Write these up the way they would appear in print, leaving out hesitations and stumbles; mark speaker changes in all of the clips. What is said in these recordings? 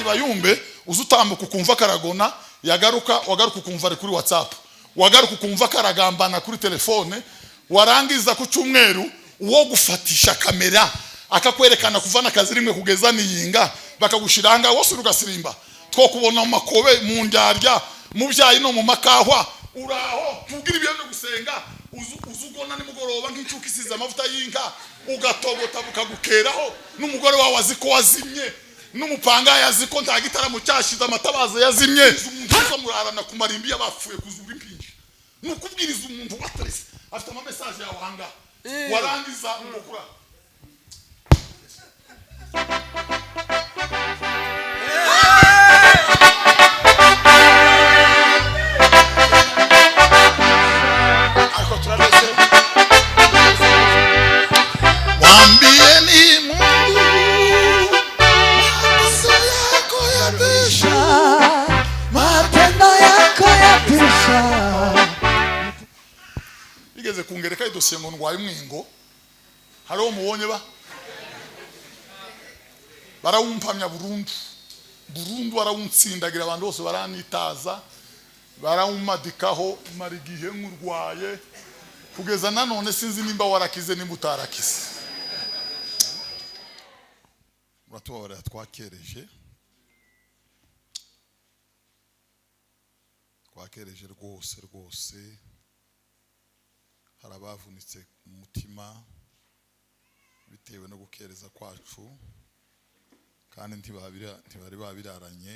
Speaker 1: abandi bayumbe uzutambuka ukumva karagona yagaruka wagaruka ukumva ari kuri WhatsApp wagaruka ukumva karagambana kuri telefone warangiza ku cyumweru uwo gufatisha kamera akakwerekana kuvana akazi rimwe kugeza niyinga bakagushiranga wose urugasirimba two kubona makobe mu ndyarya mu byayi no mu makahwa uraho kugira ibyo gusenga uzugona nimugoroba nk'icuka isize amavuta y'inka ugatogota bukagukeraho n'umugore wawe aziko wazimye n'umupanga yaziko nta gitaramo cyashize amatabaza yazimye umuntu murarana ku marimbi y'abapfuye kuzura impinja nukubwiriza umuntu watrese afite ama message yawe hanga warangiza ngokura kungereka idosiye ngo ndwaye umwingo hariho mubonye barawumpamya burundu barawuntsindagira abantu bose baranitaza barawumadikaho marigihe nk'urwaye kugeza nanone sinzi nimba warakize nimba utarakize uratubabarira twakereje rwose harabavunitse umutima bitewe no gukereza kwacu kandi ntibari babiraranye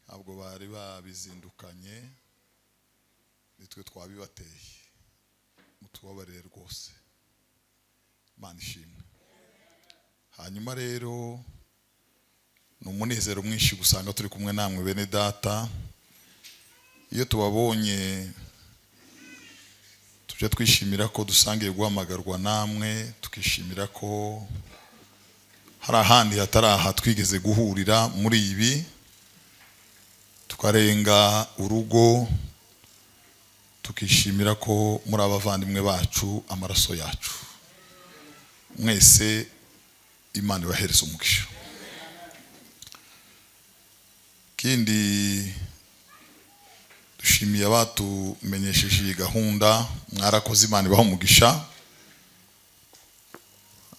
Speaker 1: ntabwo bari babizindukanye nitwe twabibateye mutubabarire rwose Imana ishimwe. Hanyuma rero n'umunezero mwinshi gusanga turi kumwe namwe bene data iyo tubabonye tujya twishimira ko dusangiye guhamagarwa namwe tukishimira ko hari ahandi hataraha twigeze guhurira muri ibi tukarenga urugo tukishimira ko muri abavandimwe bacu amaraso yacu mwese Imana ibahereza umugisha. Kindi dushimiye abatumenyesheje iyi gahunda mwarakoze Imana ibaha umugisha.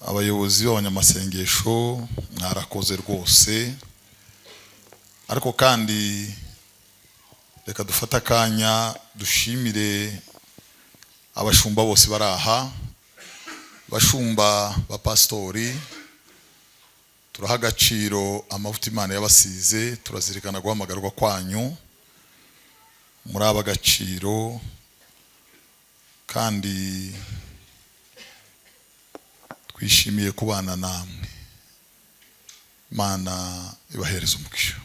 Speaker 1: Abayobozi b'abanyamasengesho mwarakoze rwose. Ariko kandi reka dufata akanya dushimire abashumba bose baraha, bashumba ba pastori, turaha agaciro amavuta Imana yabasize, turazirikana guhamagarwa kwanyu muri aba gaciro kandi twishimiye kubana namwe. Imana ibahereza umugisha.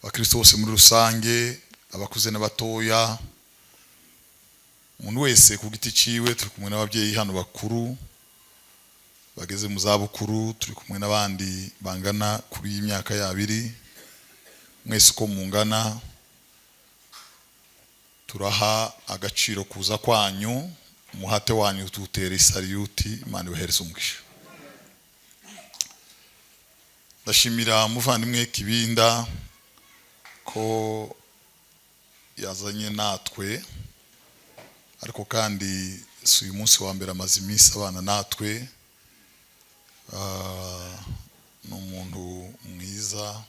Speaker 1: Abakristo bose muri rusange, abakuze n'abatoya, umuntu wese ku giti ciwe, turi kumwe n'ababyeyi hano bakuru bageze mu zabukuru, turi kumwe n'abandi bangana kuri imyaka yabiri, mwese uko mungana turaha agaciro kuza kwanyu, umuhate wanyu tutera isariyuti. Imana ibahereza umugisha. Ndashimira muvandimwe Kibinda ko yazanye natwe, ariko kandi si uyu munsi wa mbere amaze iminsi abana natwe. N'umuntu mwiza,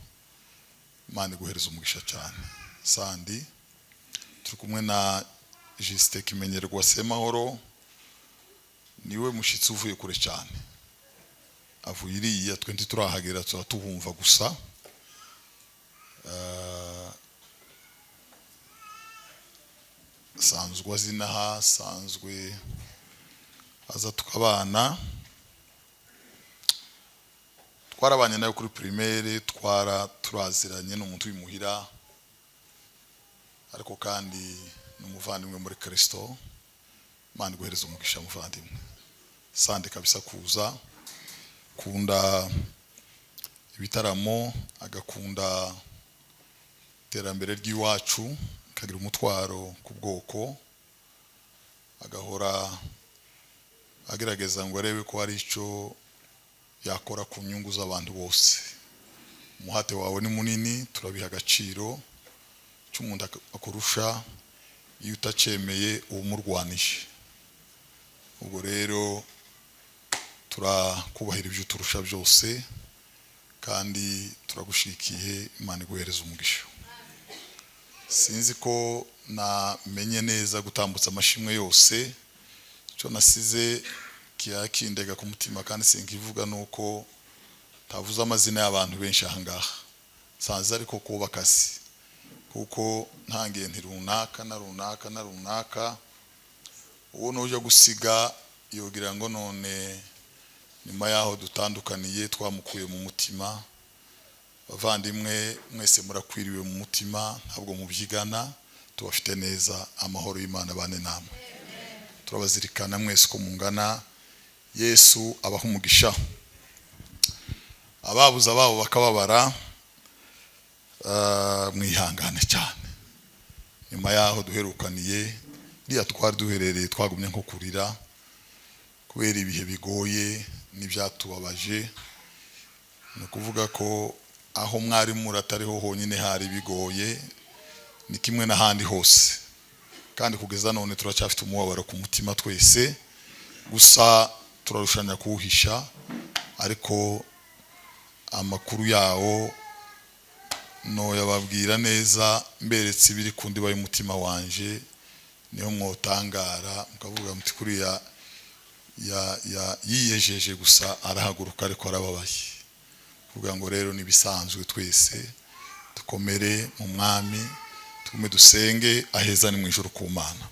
Speaker 1: Imana iguhereza umugisha cyane. Sandi turi kumwe na Juste Kimenyerwa Semahoro, niwe mushitsi uvuye kure cyane, avuye iriya twe ntiturahagera tuhumva gusa. Sanzwe azinaha, sanzwe aza tukabana, twarabanye nayo kuri primaire, turaziranye n'umuntu w'imuhira, ariko kandi n'umuvandimwe muri Kristo. Imana iguhereza umugisha muvandimwe. Sande kabisa kuza kunda ibitaramo, agakunda iterambere ry'iwacu, kagira umutwaro ku bwoko, agahora agerageza ngo arebe ko hari icyo yakora ku nyungu z'abantu bose. Umuhate wawe ni munini, turabiha agaciro cy'umuntu akurusha iyo utacemeye umurwanije. Ubwo rero turakubahira ibyo turusha byose kandi turagushikiye. Imana iguhereza umugisha. Sinzi ko namenye neza gutambutsa amashimwe yose, cyo nasize kiyakindega ku mutima kandi sinkivuga nuko tavuze amazina y'abantu benshi ahangaha. Sanze ariko kuba kasi kuko ntangiye nti runaka na runaka na runaka, uwo nuje gusiga yogira ngo none nyuma yaho dutandukaniye twamukuye mu mutima. Bavandimwe mwese murakwiriwe mu mutima, ntabwo mubyigana, tubafite neza. Amahoro y'Imana bane namwe. Turabazirikana mwese ko mungana. Yesu abaha umugisha. Ababuza babo bakababara, mwihangane cyane. Nyuma yaho duherukaniye ndiya twari duherereye twagumye nko kurira kubera ibihe bigoye n'ibyatubabaje. No kuvuga ko aho mwari muratariho honyine hari bigoye, ni kimwe n'ahandi hose, kandi kugeza none turacyafite umubabaro ku mutima twese. Gusa turarushanya kuwuhisha, ariko amakuru yawo no yababwira neza mberetse ibiri kundi baye umutima wanje. Niho mwotangara mukavuga muti kuriya yiyejeje gusa arahaguruka ariko arababaye. Kuvuga ngo rero nibisanzwe, twese dukomere mu mwami, tugume dusenge, aheza ni mu ijuru ku Mana.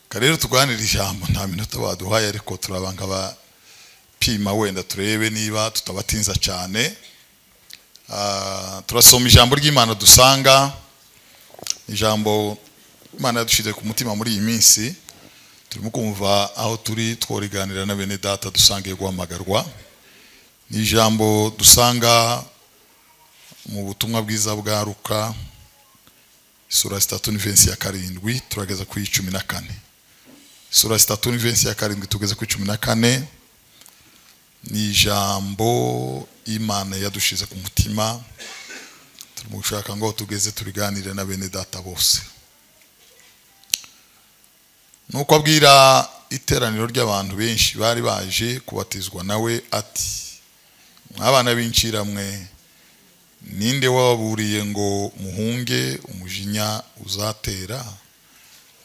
Speaker 1: Karero tuganira ijambo, nta minota baduhaye ariko turabanga bapima wenda turebe niba tutabatinza cyane. Turasoma ijambo ry'Imana dusanga, ijambo Imana yadushize ku mutima muri iyi minsi. Turimo kumva aho turi tworiganira na bene data dusangiye guhamagarwa. Ni ijambo dusanga mu butumwa bwiza bwa Luka sura 3:7 turageza ku 14. Sura 3:7 tugeze ku 14. Ni ijambo Imana yadushize ku mutima. Turimo gushaka ngo tugeze turiganire na bene data bose. Nuko abwira iteraniro ry'abantu benshi bari baje kubatizwa nawe ati, mwabana b'inciramwe, ninde wababuriye ngo muhunge umujinya uzatera?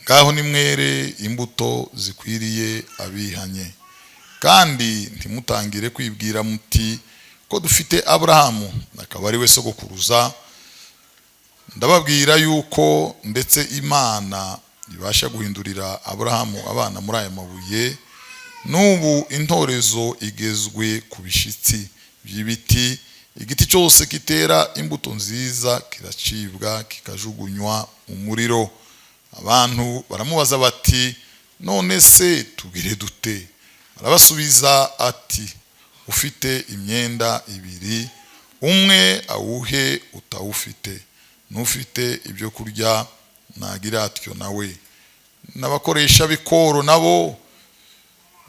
Speaker 1: Ngaho nimwere imbuto zikwiriye abihanye, kandi ntimutangire kwibwira muti ko dufite Abrahamu akaba ari we sogokuruza. Ndababwira yuko ndetse Imana ibasha guhindurira Abrahamu abana muri aya mabuye. Nubu intorezo igezwe ku bishitsi by'ibiti. Igiti cyose kitera imbuto nziza kiracibwa kikajugunywa mu muriro. Abantu baramubaza bati, none se tugire dute? Arabasubiza ati, ufite imyenda ibiri, umwe awuhe utawufite, n'ufite ibyo kurya nagira atyo nawe. N'abakoresha bikoro nabo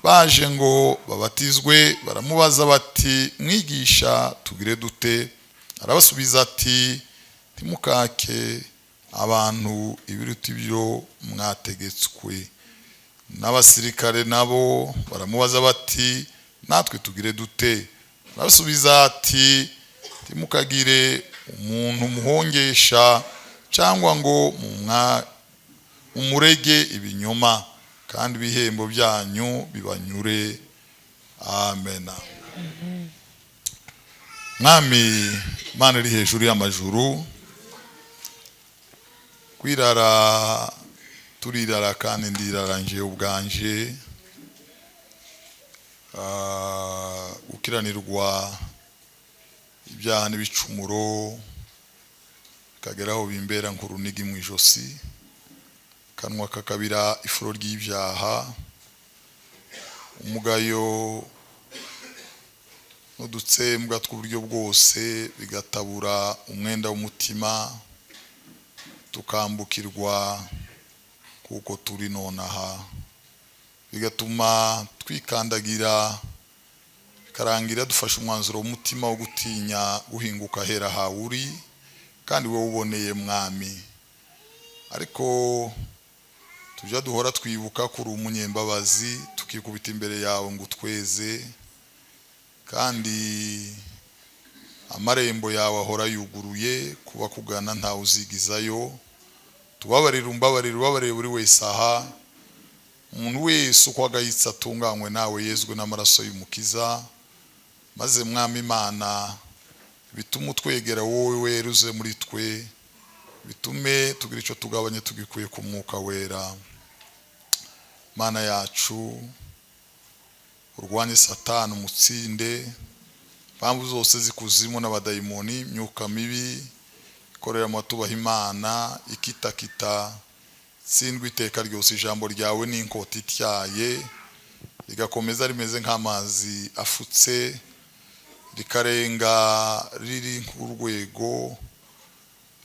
Speaker 1: baje ngo babatizwe baramubaza bati, mwigisha tugire dute? Arabasubiza ati, ntimukake abantu ibiruta ibyo mwategetswe. N'abasirikare nabo baramubaza bati, natwe tugire dute? Arabasubiza ati, ntimukagire umuntu muhongesha cyangwa ngo umurege ibinyoma, kandi ibihembo byanyu bibanyure. Amen. Mwami Mana iri hejuru y'amajuru, kwirara turirara kandi ndiraranje ubwanje, ukiranirwa ibyaha n'ibicumuro kageraho bimbera nk'urunigi mu ijosi, kanwa kakabira ifuro ry'ibyaha, umugayo n'udutsembwa tw'uburyo bwose bigatabura umwenda w'umutima, tukambukirwa kuko turi nonaha, bigatuma twikandagira karangira dufashe umwanzuro w'umutima wo gutinya guhinguka hera hawuri kandi wowe uboneye mwami. Ariko tujya duhora twibuka kuri umunyembabazi, tukikubita imbere yawe ngo tweze, kandi amarembo yawe ahora yuguruye kuba kugana ntawe uzigizayo. Tubabarire ubabarire buri wese aha, umuntu wese uko agayitse atunganywe nawe yezwe n'amaraso y'umukiza, maze mwami Imana bitume twegera wowe weruze muri twe, bitume tugira icyo tugabanye tugikuye ku mwuka wera. Mana yacu, urwanye Satani umutsinde, mpamvu zose zikuzimu n'abadayimoni, myuka mibi ikorera amatubaha Imana ikitakita, tsindwa iteka ryose. Ijambo ryawe ni inkota ityaye, rigakomeza rimeze nk'amazi afutse, rikarenga riri nk'urwego,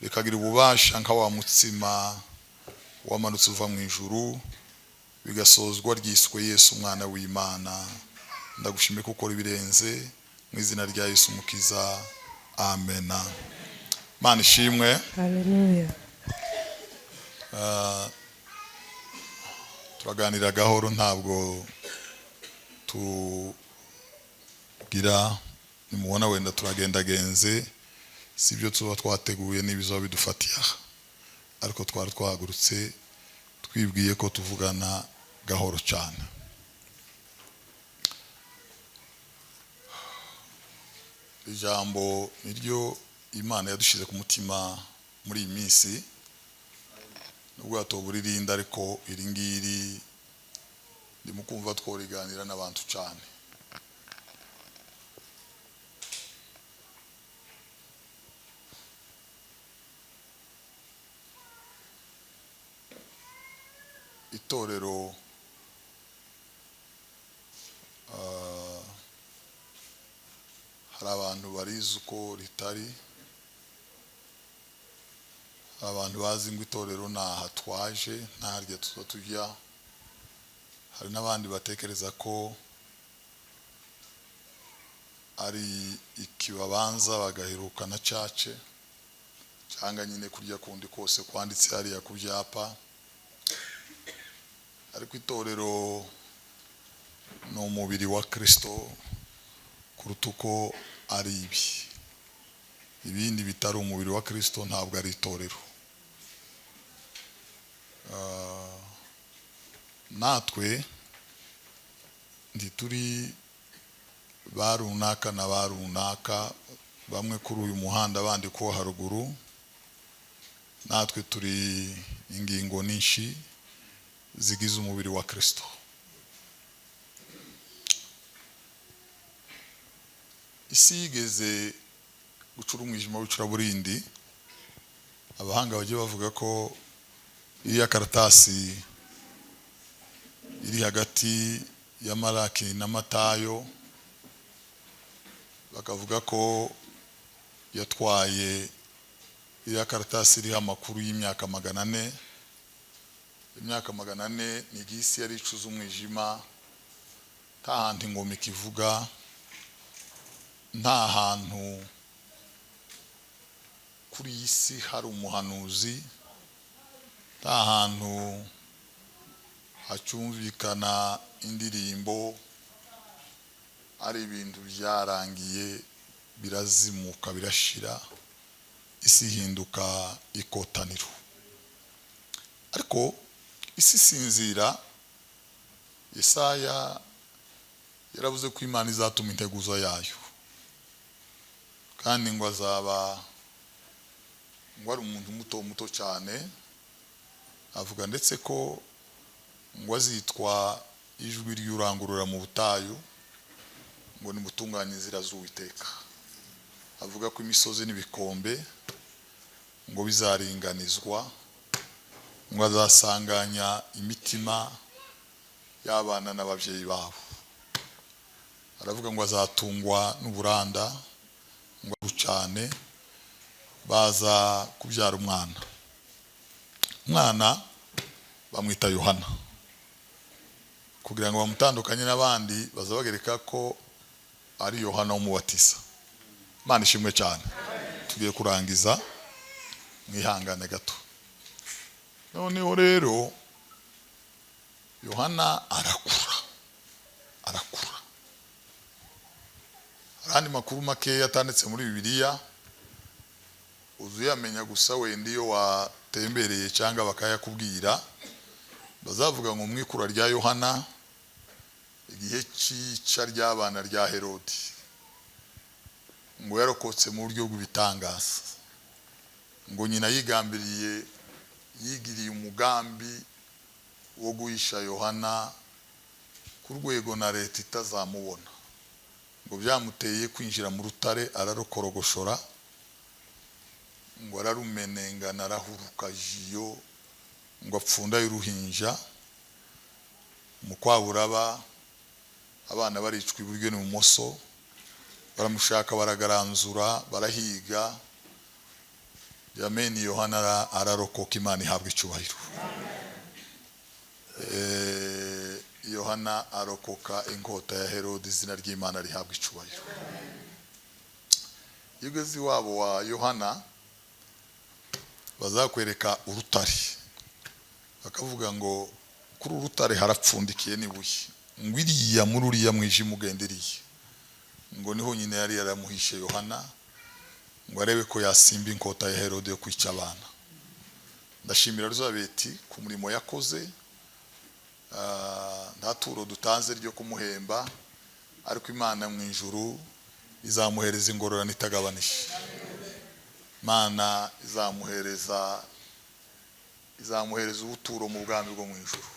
Speaker 1: rikagira ububasha nka wa mutsima wamanutse uva mu ijuru, bigasozwa ryiswe Yesu umwana w'Imana. Ndagushimiye ko ukora ibirenze, mu izina rya Yesu umukiza, amen. Mana ishimwe.
Speaker 2: Haleluya.
Speaker 1: Turaganira gahoro, ntabwo tugira nimubona wenda turagendagenze, sibyo tuba twateguye n'ibizo bidufatiye aha, ariko twari twahagurutse twibwiye ko tuvugana gahoro cyane. Ijambo niryo Imana yadushize ku mutima muri iyi minsi, nubwo atoburirinda, ariko iri ngiri ndimo kumva tworiganira n'abantu cyane. Itorero hari abantu barizi uko ritari, abantu bazi ngo itorero naha twaje ntarya tuza tujya, hari n'abandi batekereza ko ari ikibabanza bagaheruka na cace, cyangwa nyine kurya kundi kose kwanditse hariya ku byapa. Ariko itorero ni umubiri wa Kristo kuruta uko ari ibindi bitari umubiri wa Kristo ntabwo ari itorero. Natwe ntituri barunaka na barunaka, bamwe kuri uyu muhanda abandi ko haruguru. Natwe turi ingingo nyinshi zigize umubiri wa Kristo. Isi yigeze gucura umwijima w'icuraburindi. Abahanga bagiye bavuga ko iriya karatasi iri hagati ya Malaki na Matayo, bakavuga ko yatwaye iriya karatasi iriho amakuru y'imyaka 400. Imyaka 400 ni igisi yari icuza umwijima, nta hantu ingoma ikivuga, nta hantu kuri iyi si hari umuhanuzi, nta hantu hacyumvikana indirimbo, ari ibintu byarangiye birazimuka birashira, isi hinduka ikotaniro. Ariko isi sinzira. Yesaya yaravuze ko Imana izatuma integuza yayo, kandi ngo azaba ngo ari umuntu muto cyane. Avuga ndetse ko ngo azitwa ijwi ry'urangurura mu butayu, ngo nimutunganye inzira z'Uwiteka. Avuga ko imisozi n'ibikombe ngo bizaringanizwa, ngo azasanganya imitima y'abana n'ababyeyi babo. Aravuga ngo azatungwa n'uburanda, ngo bucane baza kubyara umwana. Umwana bamwita Yohana, kugira ngo bamutandukanye n'abandi baza bagereka ko ari Yohana umubatiza. Imana ishimwe cyane. Tugiye kurangiza, mwihangane gato. Noneho rero Yohana arakura. Arandi makuru make yatanditse muri Bibiliya uzuyamenya gusa wenda iyo watembereye cyangwa bakayakubwira. Bazavuga ngo mwikura rya Yohana igihe cyica ry'abana rya Herodi, ngo yarokotse mu buryo bw'ibitangaza, ngo nyina yigiriye umugambi wo guhisha Yohana ku rwego na leta itazamubona, ngo byamuteye kwinjira mu rutare ararukorogoshora, ngo ararumenenga narahuruka jiyo, ngo apfunda y'uruhinja. Mu kwaburaba abana baricwa iburyo n'ibumoso, baramushaka baragaranzura barahiga. Yameni Yohana ararokoka, Imana ihabwa icyubahiro. Yohana arokoka inkota ya Herodi, izina ry'Imana rihabwa icyubahiro. Yigeze iwabo wa Yohana bazakwereka urutare, bakavuga ngo kuri urutare harapfundikiye n'ibuye, ngo iriya muri uriya mwijima ugenderiye, ngo niho nyine yari yaramuhishe Yohana, ngo arebe ko yasimba inkota ya Herode yo kwica abana. Ndashimira Elizabeti ku murimo yakoze, nta turo dutanze ryo kumuhemba, ariko Imana mu ijuru izamuhereza ingororano itagabanije. Imana izamuhereza ubuturo mu bwami bwo mu ijuru.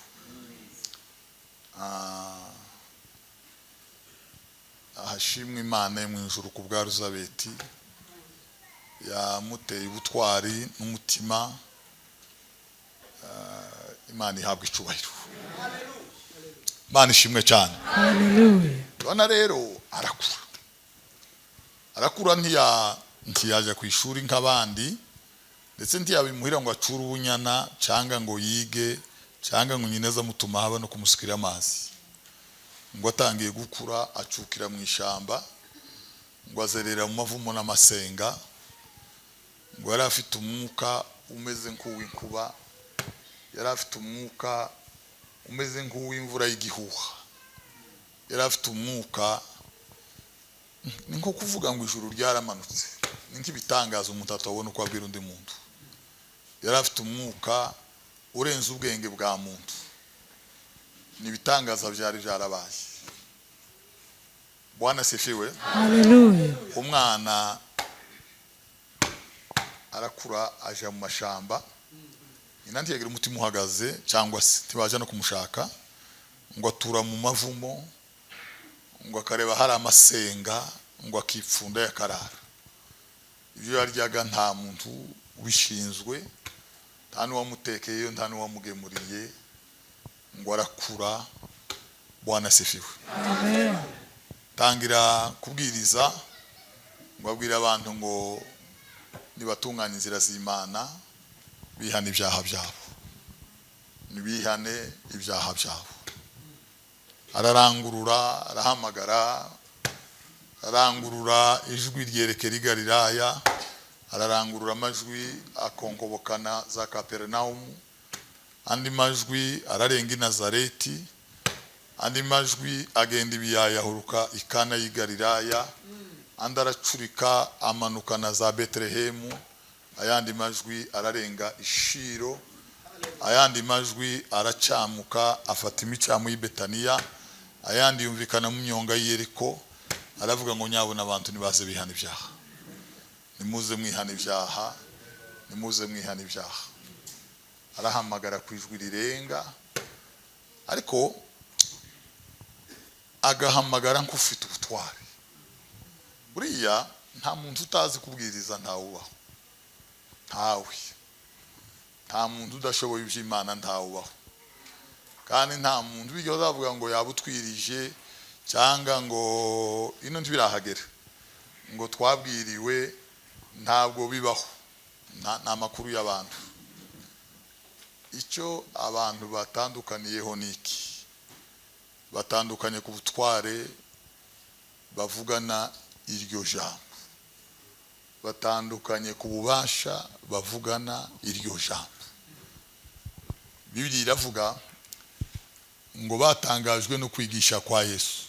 Speaker 1: Ahashimwe Imana yo mu ijuru ku bwa Elizabeti, yamuteye ubutwari n'umutima. Imana ihabwa icyubahiro. Imana ishimwe cyane.
Speaker 2: Hallelujah.
Speaker 1: Yohana rero arakura ntiyaje ku ishuri nk'abandi, ndetse ntiyabimuhira ngo acure ubunyana cyangwa ngo yige cyangwa ngo nyine azamutuma haba no kumusukira amazi. Ngo atangiye gukura acukira mu ishyamba, ngo azerera mu mavumo n'amasenga, ngo yari afite umwuka umeze nk'uw'inkuba, yari afite umwuka umeze nk'uw'imvura y'igihuha, yari afite umwuka ni nko kuvuga ngo ijuru ryaramanutse, ni nk'ibitangaza umuntu atabona uko abwira undi muntu. Yari afite umwuka urenze ubwenge bwa muntu, ni ibitangaza byari byarabaye. Bwana sifiwe.
Speaker 2: Hallelujah.
Speaker 1: Umwana arakura aje mu mashamba, inanti yagira umutima uhagaze cyangwa se tibaje no kumushaka, ngo atura mu mavumo, ngo akareba hari amasenga, ngo akipfunda yakarara. Ibyo yaryaga nta muntu ubishinzwe, nta n'uwamutekeyeyo, nta n'uwamugemuriye, ngo arakura. Bwana sifiwe.
Speaker 2: Amen.
Speaker 1: Tangira kubwiriza, ngo abwira abantu ngo nibatunganya inzira z'Imana, bihane ibyaha byabo, nibihane ibyaha byabo. Ararangurura, arahamagara, arangurura ijwi ryerekera i Galilaya, ararangurura amajwi akonkobokana za Kaperinaumu, andi majwi ararenga i Nazareti, andi majwi agenda ibiyayahuruka i Kana y'i Galilaya, andi aracurika amanukana za Betelehemu, ayandi majwi ararenga i Shilo, ayandi majwi aracamuka afata imicamu y'i Betaniya, ayandi yumvikana mu myonga y'i Yeriko, aravuga ngo nyabona abantu nibaze bihana ibyaha, nimuze mwihana ibyaha, nimuze mwihana ibyaha. Arahamagara ku ijwi rirenga, ariko agahamagara nk'ufite ubutwari. Buriya nta muntu utazi kubwiriza ntawubaho, nta muntu udashoboye iby'Imana ntawubaho, kandi nta muntu bijya uzavuga ngo yabutwirije cyangwa ngo ino ntibirahagera ngo twabwiriwe, ntabwo bibaho. Nta makuru y'abantu. Icyo abantu batandukaniyeho niki? Batandukanye ku butware, bavugana iryo jambo, batandukanye ku bubasha bavugana iryo jambo. Bibiliya iravuga ngo batangajwe no kwigisha kwa Yesu,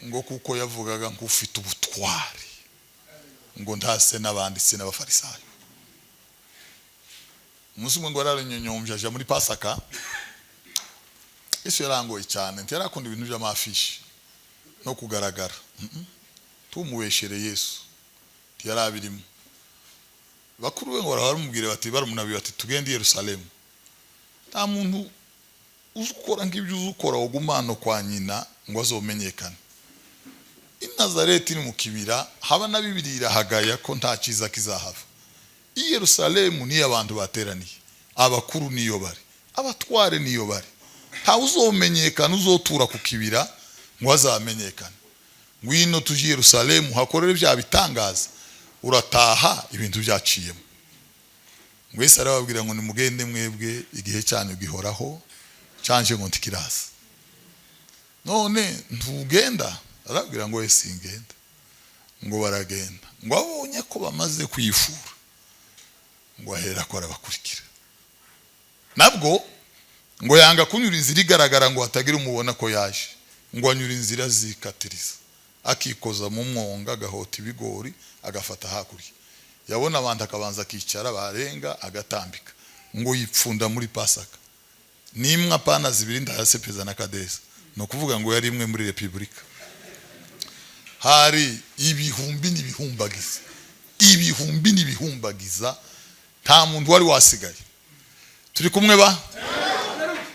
Speaker 1: ngo kuko yavugaga nk'ufite ubutwari, ngo ntase n'abanditsi n'abafarisayo. Umunsi umwe ngo araranyonyombya aja muri Pasaka. Yesu yarangoye cyane, ntiyarakunda ibintu by'amafishi no kugaragara. Tumubeshere Yesu ntiyarabirimo. Bakuru we ngo baramubwira bati baramunabiye bati tugende i Yerusalemu. Nta muntu uzukora nk'ibyo uzukora ugumano kwa nyina ngo azomenyekane. I Nazareti ni mu kibira, haba na Bibiliya irahagaya ko nta cyiza kizahava. I Yerusalemu ni abantu bateraniye, abakuru niyo bari, abatware niyo bari. Nta uzomenyekana uzotura ku kibira ngo azamenyekane. Ngwino tuje Yerusalemu hakorere bya bitangaza, urataha ibintu byaciyemo. Mwese arababwira ngo nimugende mwebwe, igihe cyanyu gihoraho, canje ngo ntikiraza. None ntugenda? Arabwira ngo wese ingenda. Ngo baragenda, ngo abonye ko bamaze kwifura, ngo ahera ko arabakurikira. Nabwo ngo yanga kunyura inzira igaragara ngo hatagira umubona ko yaje, ngo anyura inzira zikatiriza, akikoza mu mwonga, agahota ibigori, agafata hakurya. Yabona abantu akabanza akicara, barenga agatambika, ngo yipfunda muri Pasaka. Nimwe apana zibiri ndahasepeza na Kadesa, no kuvuga ngo yari imwe muri Republika. Hari ibihumbi n'ibihumbagiza, ibihumbi n'ibihumbagiza, nta muntu wari wasigaye. Turi kumwe ba?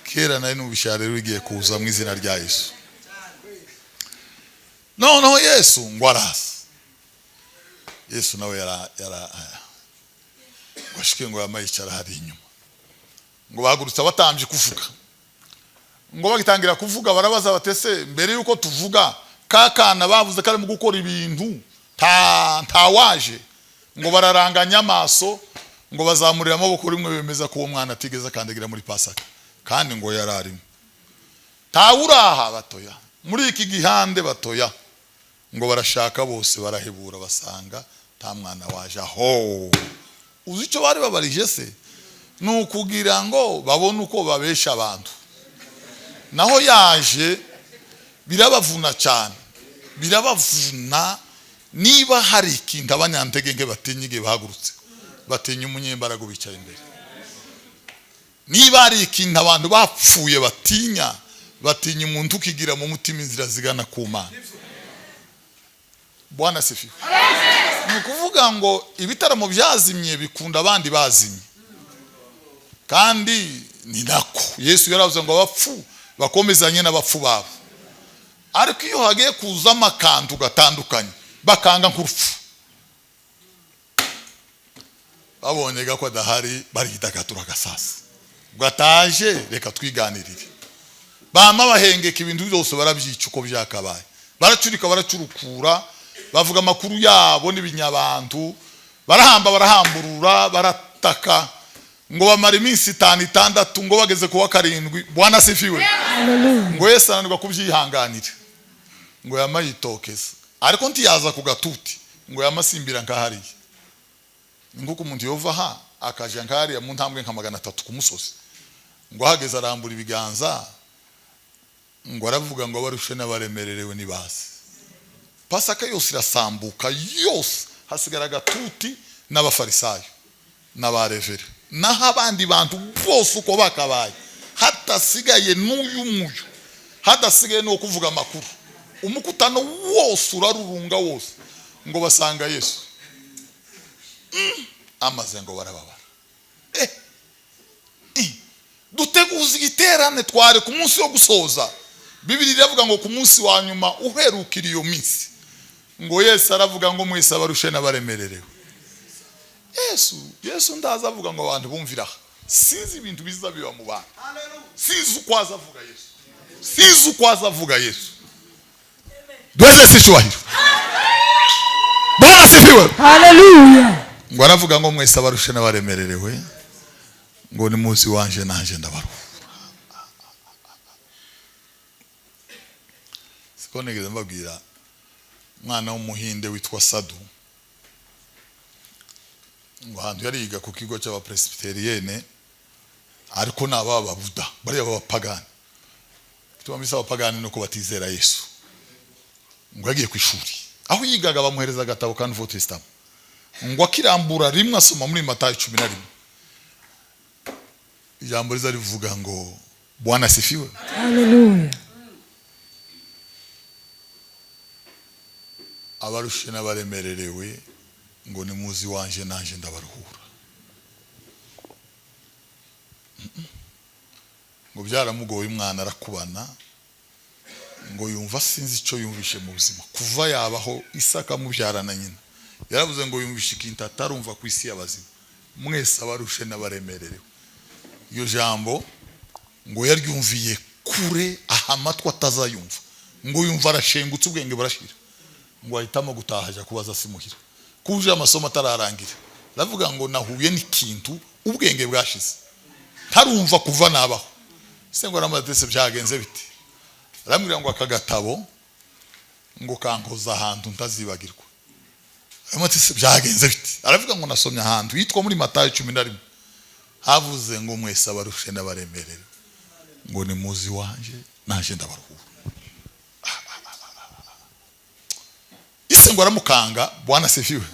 Speaker 1: Kera nari n'ubishare rugiye kuza mu izina rya Yesu. Noneho Yesu ngo araza. Yesu nawe washike ngo yamayicara hari inyuma. Ngo bagurutse abatambye kuvuga. Ngo bagitangira kuvuga barabaza batese mbere yuko tuvuga kakana bavuze kare mu gukora ibintu nta waje. Ngo bararanganya amaso, ngo bazamurira amaboko rimwe bemeza ko uwo mwana atigeze akandagira muri Pasaka, kandi ngo yararimo. Nta uraha batoya muri iki gihande batoya, ngo barashaka bose barahebura basanga nta mwana waje aho. Uzi icyo bari babarije se? Nukugira ngo babone uko babesha abantu. Naho yaje birabavuna cyane, birabavuna. Niba hari ikintu abanyantege batinyige bahagurutse, batinya umunyembarago bicaye imbere. Niba hari ikintu abantu bapfuye batinya umuntu ukigira mu mutima inzira zigana ku Mana. Bwana sifiwe. Nukuvuga ngo ibitaramo byazimye bikunda abandi bazimye, kandi ni nako Yesu yaravuze ngo abapfu bakomezanye n'abapfu babo. Ariko iyo hagiye kuza amakantu gatandukanye bakanga nk'urupfu, babonye ko adahari baridagatura gasasa, bwataje reka twiganirire. Bama bahengeka ibintu byose barabyica uko byakabaye, baracurika baracurukura, bavuga amakuru yabo n'ibinyabantu, barahamba barahamburura, barataka, ngo bamara iminsi 5-6, ngo bageze kuwa 7. Bwana sifiwe. Ngo Yesu ananirwa kubyihanganira, ngo yamayitokeza, ariko ntiyaza ku gatuti, ngo yamasimbira nkahariye. Nguko umuntu yova ha akaja nkahariya mu ntambwe nka 300 ku musozi, ngo hageze arambura ibiganza, ngo aravuga ngo barushe n'abaremererewe nibase. Pasaka yose irasambuka yose, hasigara gatuti n'abafarisayo n'abarevere naho abandi bantu bose uko bakabaye, hatasigaye n'uyu muyo, hadasigaye no kuvuga amakuru. Umukutano wose urarurunga wose, ngo basanga Yesu amaze ngo barababara. Duteguza igiterane tware ku munsi wo gusoza. Bibiliya iravuga ngo ku munsi wa nyuma uherukira iyo minsi, ngo Yesu aravuga ngo mwese abarushe n'abaremererewe. Yesu ndaza avuga ngo abantu bumvira. Sinzi ibintu biza biba mu bantu. Sinzi uko azavuga Yesu. Sinzi uko azavuga Yesu. Dwese sicyubahiro. Bwana sifiwe.
Speaker 2: Hallelujah.
Speaker 1: Ngo aravuga ngo mwese abarushe n'abaremererewe, ngo ni munsi wanje nanje ndabaruhura. siko negeze mbabwira mwana w'umuhinde witwa Sadu ngo hantu yari yiga ku kigo cy'abapresbyterienne ariko nababa Buda bari abapagani tubamisa abapagani no kubatizera Yesu ngo yagiye ku ishuri aho yigaga bamuhereza agatabo ka Nouveau Testament ngo akirambura rimwe asoma muri Matayo 11 ijambo riza rivuga ngo Bwana asifiwe.
Speaker 2: Hallelujah.
Speaker 1: Abarushe n'abaremererewe ngo ni muzi wanje nanje ndabaruhura. Ngo byaramugoye umwana arakubana ngo yumva sinzi icyo yumvishe mu buzima kuva yabaho Isaka mubyarana nyina yaravuze ngo yumvishe ikintu atarumva ku isi y'abazima mwese abarushe n'abaremererewe. Iyo jambo ngo yaryumviye kure ahamatwa atazayumva ngo yumva arashengutse ubwenge burashira ngo ahitamo gutaha aja kubaza simuhira kuje amasomo atararangira ravuga ngo nahuye n'ikintu ubwenge bwashize ntarumva kuva nabaho se ngo ramadese byagenze biti ramwira ngo akagatabo ngo kankoza ahantu ntazibagirwa ramadese byagenze biti aravuga ngo nasomye ahantu yitwa muri Matayo 11 havuze ngo mwese abarushe n'abaremerere ngo ni muzi wanje naje ndabaruhura. Ise ngo aramukanga Bwana asifiwe.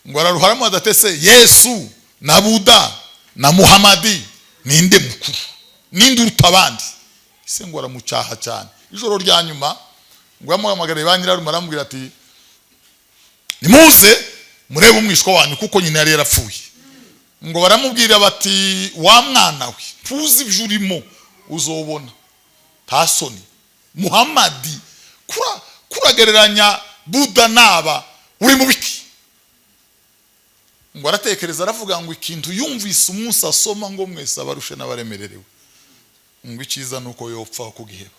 Speaker 1: Ngo araruharamo adatese Yesu na Buda na Muhamadi ninde mukuru ninde urutabandi. Ise ngo aramucyaha cyane ijoro rya nyuma ngo yamuhamagare banyirarume aramubwira ati nimuze murebe umwishwa wanyu kuko nyina yari yarapfuye. Ngo baramubwira bati wa mwana we tuzi byurimo uzobona tasoni Muhamadi kuragereranya Buda naba uri mu biki. Ngo aratekereza aravuga ngo ikintu yumvise umunsi asoma ngo mwese abarushe n'abaremererewe ngo ikiza nuko yopfa kugiheba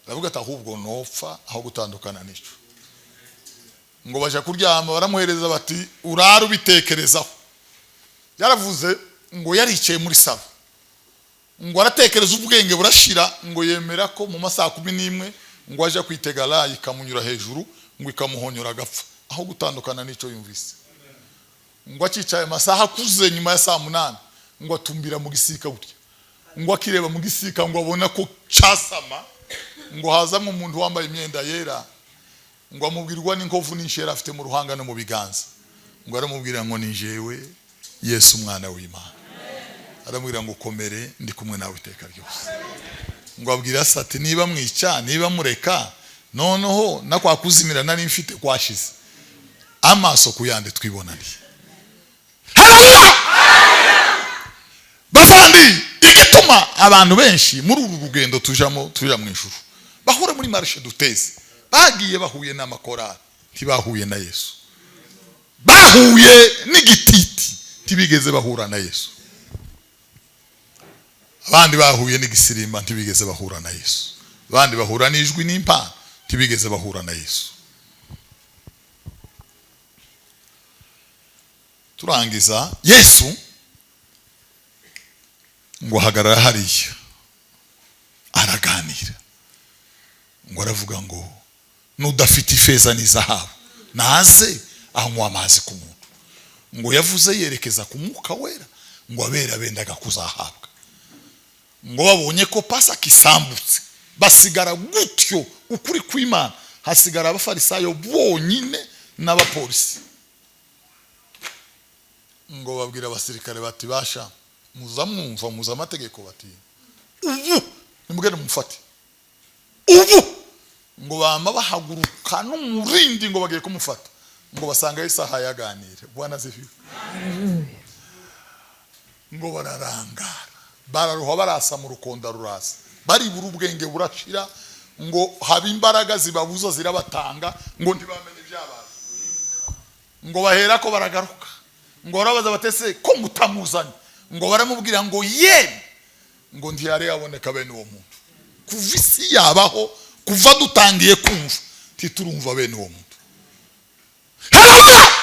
Speaker 1: aravuga ati ahubwo nopfa aho gutandukana nico. Ngo baje kuryama baramuhereza bati urara ubitekerezaho. Yaravuze ngo yaricaye muri saba ngo aratekereza ubwenge burashira ngo yemera ko mu masaha 11 ngo aje kwitegala ikamunyura hejuru ngo ikamuhonyora gapfa aho gutandukana nico yumvise. Ngo acicaye masaha kuze nyuma ya saa 8 ngo atumbira mu gisika burya ngo akireba mu gisika ngo abona ko casama ngo hazamo umuntu wambaye imyenda yera ngo amubwirwa n'inkovu n'inshera afite mu ruhanga no mu biganza ngo aramubwira ngo ni jewe Yesu mwana w'Imana. Aramubwira ngo komere ndi kumwe nawe iteka ryose. Ngo abwira sati niba mwica niba mureka noneho nakwa kuzimira nari mfite kwashize amaso kuyande twibonaniye. Bavandi igituma abantu benshi muri uru rugendo tuja mu ijuru bahura muri marche duteze bagiye bahuye n'amakorari tibahuye na Yesu bahuye n'igititi tibigeze bahura na Yesu abandi bahuye n'igisirimba tibigeze bahura na Yesu abandi bahura n'ijwi n'impano tibigeze bahura na Yesu. Turangiza Yesu ngo hagarara hariya araganira ngo aravuga ngo nudafite ifeza n'izahabu naze anywa amazi ku muntu. Ngo yavuze yerekeza ku Mwuka Wera ngo abera bendaga kuzahabwa. Ngo babonye ko pasa kisambutse basigara gutyo ukuri kw'Imana hasigara abafarisayo bonyine n'abapolisi. Ngo babwira abasirikare bati basha muzamwumva muza amategeko bati ubu nimugende mufate ubu. Ngo bama bahaguruka n'umurindi ngo bagiye kumufata ngo basanga isaha yaganire Bwana asifiwe. Ngo bararangara bararuha barasa mu rukonda rurasa bari buru ubwenge burashira ngo haba imbaraga zibabuza zirabatanga ngo ntibamenye byabaye. Ngo bahera ko baragaruka ngo barabaza batese ko mutamuzanye ngo baramubwira ngo ye ngo ndiyare yaboneka bene uwo muntu kuva isi yabaho kuva dutangiye kumva titurumva bene uwo muntu.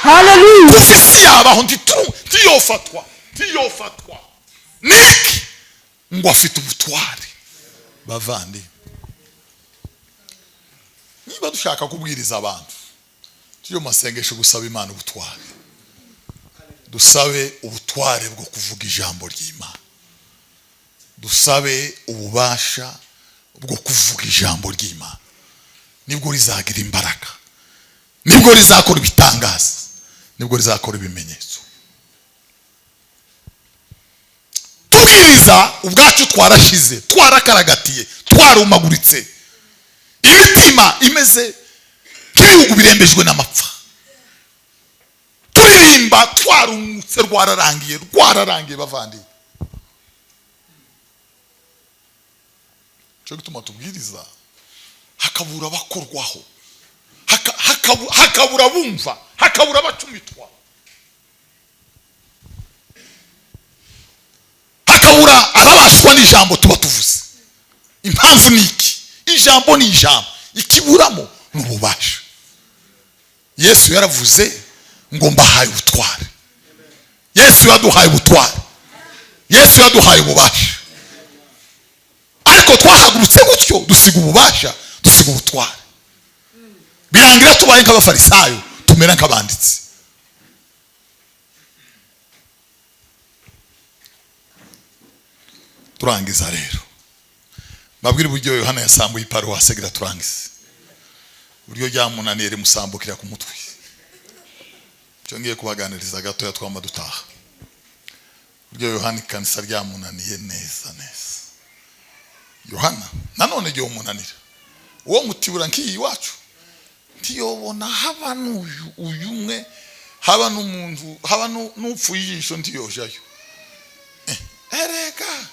Speaker 2: Hallelujah.
Speaker 1: Kuva isi yabaho tiyofatwa niki ngo afite ubutware bavandi niba dushaka kubwiriza abantu tujye mu masengesho gusaba Imana ubutware, dusabe ubutware bwo kuvuga ijambo ry'Imana, dusabe ububasha bwo kuvuga ijambo ry'Imana, nibwo rizagira imbaraga, nibwo rizakora ibitangaza, nibwo rizakora ibimenyetso. Tubwiriza ubwacu twarashize, twarakaragatiye, twarumaguritse, imitima imeze nk'ibihugu birembejwe n'amapfa, turirimba twarumutse, rwararangiye bavandimwe. Cyo gituma tubwiriza hakabura bakorwaho, hakabura bumva, hakabura bacumitwa, hakabura ababashwa n'ijambo tuba tuvuze. Impamvu ni iki? Ijambo ni ijambo, ikiburamo n'ububasha. Yesu yaravuze ngo mbahaye ubutware. Yesu yaduhaye ubutware, Yesu yaduhaye ububasha, ariko twahagurutse gutyo dusiga ububasha, dusiga ubutware, birangira tubaye nk'abafarisayo, tumera nk'abanditsi. Turangiza rero babwira uburyo Yohana yasambuye iparuwasi agira turangize, uburyo ryamunaniye rimusambukira ku mutwe. Cyo ngiye kubaganiriza gato yatwama dutaha, uburyo Yohana ikanisa ryamunaniye neza. Yohana nanone ryo munanira, uwo mutibura nk'iyi wacu ntiyobona haba n'uyu umwe, haba n'umuntu, haba n'upfuye ijisho ntiyojayo. Erega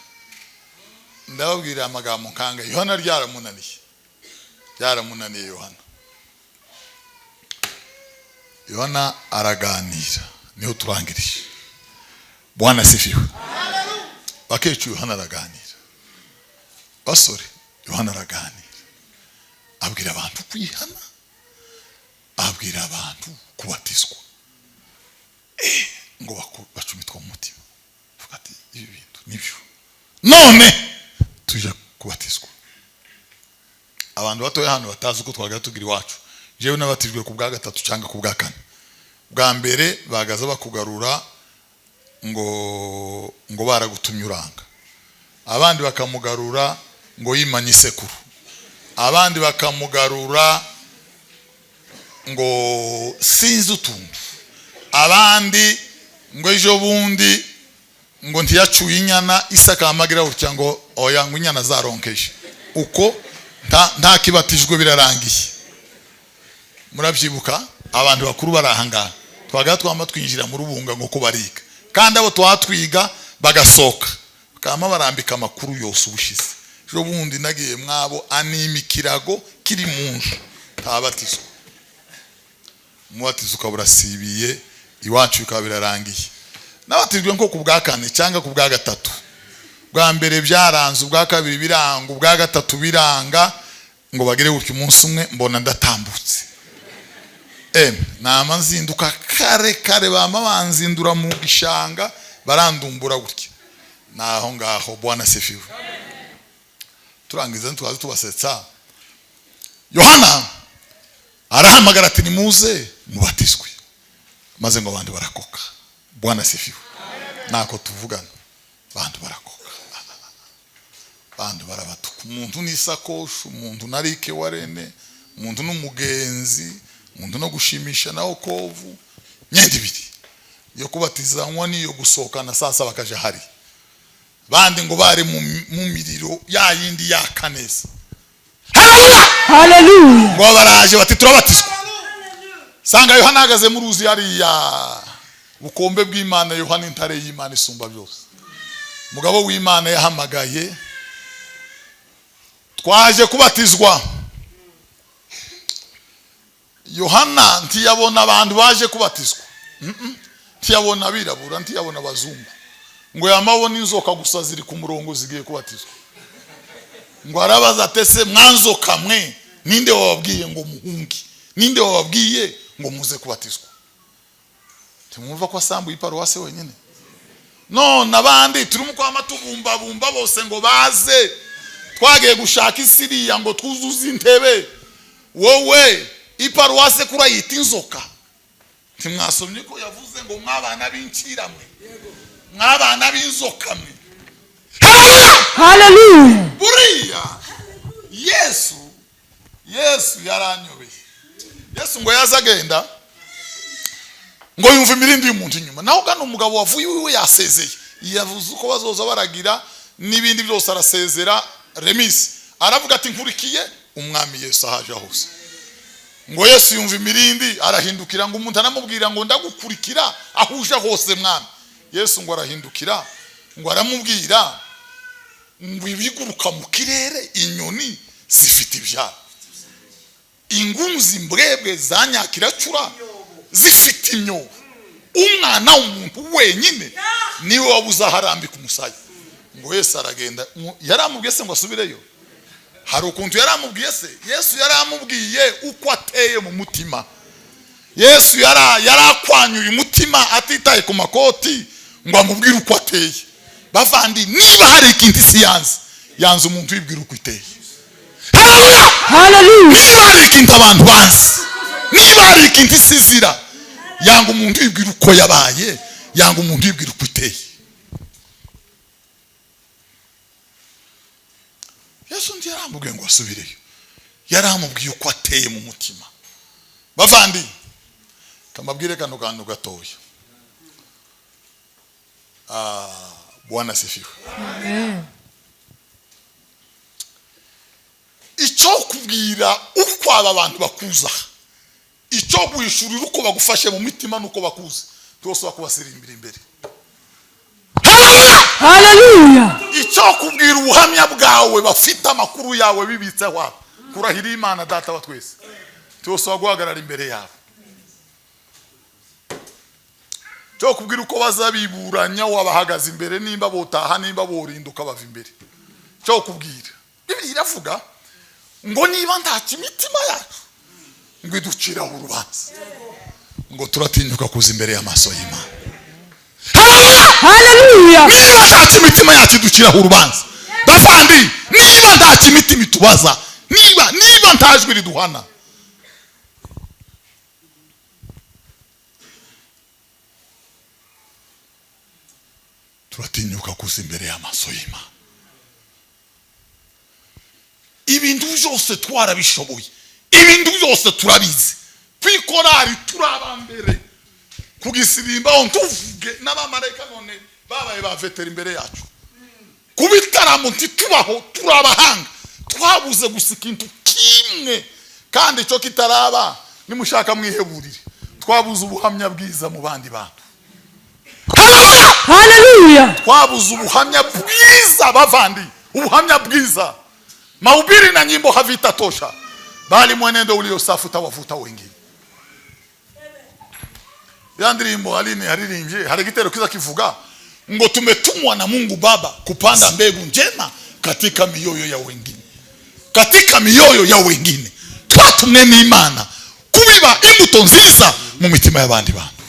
Speaker 1: ndababwira amagambo nkanga, Yohana ryaramunaniye Yohana araganira, niho turangirije. Bwana asifiwe. Bakecu Yohana araganira, basore Yohana araganira, abwira abantu kwihana, abwira abantu kubatizwa, ngo bacumitwa mu mutima. Vuga ati ibi bintu nibyo, none tuje kubatizwa. Abantu batoya hano batazi uko twagaye tugira iwacu. Jewe nabatijwe ku bwa gatatu cyangwa ku bwa kane. Bwa mbere bagaza bakugarura ngo baragutumye uranga, abandi bakamugarura ngo yimanye isekuru, abandi bakamugarura ngo sinzi utuntu, abandi ngo ejo bundi ngo ntiyacuye inyana isakamagira utya ngo oya ngo inyana zaronkeje. Uko nta kibatijwe birarangiye. Murabyibuka abantu bakuru barahangana, twaga twama twinjira mu rubunga ngo ko bariga, kandi abo twatwiga bagasoka kama barambika amakuru yose ubushize. Ejo bundi nagiye mwabo animikirago kiri munju tabatizwa, mubatizwa burasibiye iwacu bikaba birarangiye. Nabatijwe nko ku bwa kane cyangwa ku bwa gatatu. Bwa mbere byaranze, ubwa kabiri biranga, ubwa gatatu biranga, ngo bagere gutyo umunsi umwe mbona ndatambutse. Nama nzinduka kare bama banzindura mu gishanga barandumbura gutya. Naho ngaho Bwana asifiwe. Turangiza twaza tubasetsa. Yohana arahamagara ati nimuze mubatizwe, maze ngo abantu barakoka. Bwana asifiwe. Nako tuvugana, abantu barakoka, abantu barabatuka. Umuntu n'isakosho, umuntu narike warene, umuntu n'umugenzi, umuntu no gushimisha naho kovu, nyende ibiri yo kubatizanwa niyo gusohokana sasa bakaje hari. Bandi ngo bari mu miriro ya yindi yakaneza.
Speaker 2: Hallelujah.
Speaker 1: Ngo baraje bati turabatizwa. Sanga Yohana ahagaze mu ruzi yari ya bukombe bw'Imana. Yohana intare y'Imana isumba byose, mugabo w'Imana yahamagaye, twaje kubatizwa. Yohana ntiyabona abantu baje kubatizwa, ntiyabona abirabura, ntiyabona abazungu, ngo yamabona inzoka gusa ziri ku murongo zigiye kubatizwa. Ngo arabaza atese mwanzoka mwe, ninde wababwiye ngo muhungi, ninde wababwiye ngo muze kubatizwa? Tumumva ko asambuye iparuwasi wenyine. No nabandi turimo kwa matubumba bose ngo baze, twagiye gushaka isiriya ngo twuzuze intebe, wowe iparuwase kurayita inzoka. Ntimwasomye ko yavuze ngo mwabana b'inciramwe, mwabana b'inzoka mwe.
Speaker 2: Hallelujah.
Speaker 1: Buriya Yesu yaranyobeye. Yesu ngo yazagenda ngo yumva imirindi y'umuntu inyuma. Naho gano umugabo wavuye wiwe yasezeye, yavuze uko bazoza baragira n'ibindi byose, arasezera remisi. Aravuga ati nkurikiye umwami Yesu ahaje hose. Ngo Yesu yumva imirindi arahindukira, ngo umuntu anamubwira ngo ndagukurikira ahuje hose mwami. Yesu ngo arahindukira ngo aramubwira ngo ibiguruka mu kirere, inyoni zifite ibyara, ingunzi mbwebwe zanyakiracura zifite imyobo, umwana w'umuntu wenyine niwe wabuze aharambika umusaya. Ngo Yesu aragenda. Yaramubwiye se ngo asubireyo? Hari ukuntu yaramubwiye se? Yesu yaramubwiye uko ateye mu mutima. Yesu yarakwanyuye umutima atitaye ku makoti ngo amubwire uko ateye. Bavandi, niba hari ikintu isi yanze umuntu yibwira uko iteye.
Speaker 2: Hallelujah.
Speaker 1: Niba hari ikintu abantu banzi, niba hari ikintu isi izira, yanga umuntu yibwira uko yabaye, yanga umuntu yibwira uko iteye. Yesu ndi yaramubwiye ngo asubireyo, yaramubwiye uko ateye mu mutima. Bavandi, kamabwire kano kantu gatoya. Bwana sifiwe.
Speaker 2: Amen.
Speaker 1: Icyo kubwira uko aba bantu bakuza, icyo gwishurira uko bagufashe mu mitima nuko bakuza, twose bakubasirimbira imbere.
Speaker 2: Hallelujah.
Speaker 1: Icyo kubwira ubuhamya bwawe bafite amakuru yawe bibitse wawe, kurahira Imana data wa twese, twose baguhagarara imbere yawe. Cyo kubwira uko bazabiburanya wabahagaze imbere, nimba botaha nimba borinduka bava imbere. Cyo kubwira Bibiliya iravuga ngo niba ndaca imitima yacu ngo iduciraho urubanza, ngo turatinyuka kuza imbere y'amaso y'Imana.
Speaker 2: Hallelujah.
Speaker 1: Niba ndaca imitima yacu iduciraho urubanza, bavandi, niba ndaca imitima itubaza, niba ntajwi riduhana, turatinyuka kuza imbere y'amaso y'Imana. Ibintu byose twarabishoboye, ibintu byose turabizi, kwikorari turabambere, kugisirimbaho tuvuge n'abamarayika none babaye bavetera imbere yacu, kubitaramo ntitubaho turabahanga, twabuze gusa ikintu kimwe, kandi cyo kitaraba nimushaka mwiheburire, twabuze ubuhamya bwiza mu bandi bantu.
Speaker 2: Hallelujah.
Speaker 1: Twabuze ubuhamya bwiza bavandi, ubuhamya bwiza. Mahubiri na nyimbo havitatosha, bali mwenendo uliosafuta wavuta wengine. Ya ndirimbo Aline yaririmbye, hari igitero kiza kivuga ngo tumetumwa na Mungu Baba kupanda mbegu njema katika mioyo ya wengine. Katika mioyo ya wengine twatumwe n'Imana kubiba imbuto nziza mu mitima y'abandi bantu.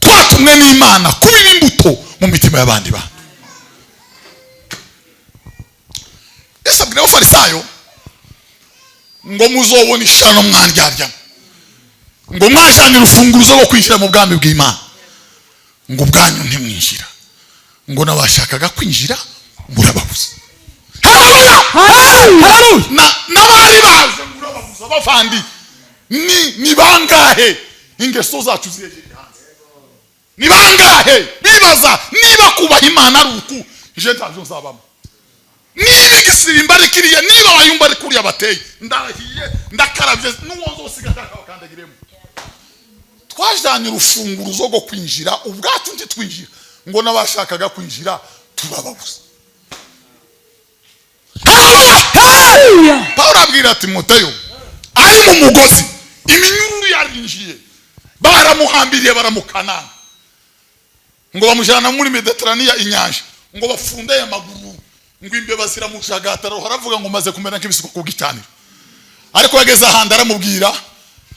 Speaker 1: Twatumwe n'Imana kubiba imbuto mu mitima y'abandi bantu. Yesu abwira abafarisayo ngo muzobona ishano mwandyarya, ngo mwajanye urufunguzo rwo kwinjira mu bwami bw'Imana, ngo ubwanyu ntimwinjira, ngo nabashakaga kwinjira murababuza.
Speaker 2: Hallelujah.
Speaker 1: N'abari baje murababuza. Bavandi, ni bangahe ingeso zacu ziyejeje hanze? Ni bangahe bibaza niba kubaha Imana ari uku je ntavyo nzabamo, niba igisirimba ari kiriya, niba bayumba ari kuriya bateye, ndahiye ndakaravye n'uwo nzosiga ndakabakandagiremo. Twajanye urufunguzo rwo kwinjira, ubwacu ntitwinjira, ngo nabashakaga kwinjira turababuza.
Speaker 2: Hallelujah.
Speaker 1: Paulo abwira Timoteyo ari mu mugozi, iminyururu yarinjiye, baramuhambiriye baramukanana, ngo bamujana muri Mediterania inyanja, ngo bafunde amaguru, ngo imbeba ziramushagatara, haravuga ngo maze kumera nk'ibisuko ku gicaniro. Ariko yageze ahandi aramubwira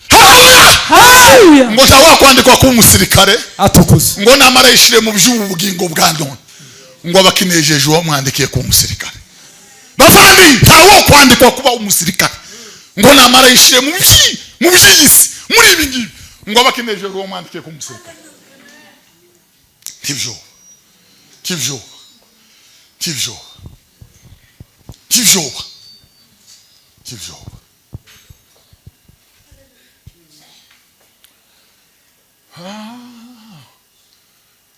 Speaker 2: Hallelujah.
Speaker 1: ngo nta wakwandikwa kuba umusirikare
Speaker 3: atukuze,
Speaker 1: ngo namara yishire mu by'ubugingo bwa none, ngo abakinejeje uwo mwandikiye kuba umusirikare. Bavandi, nta wakwandikwa kuba umusirikare, ngo namara yishire mu by'isi muri ibi ngibi ngo abakineje ro mwandike ku museka kivyo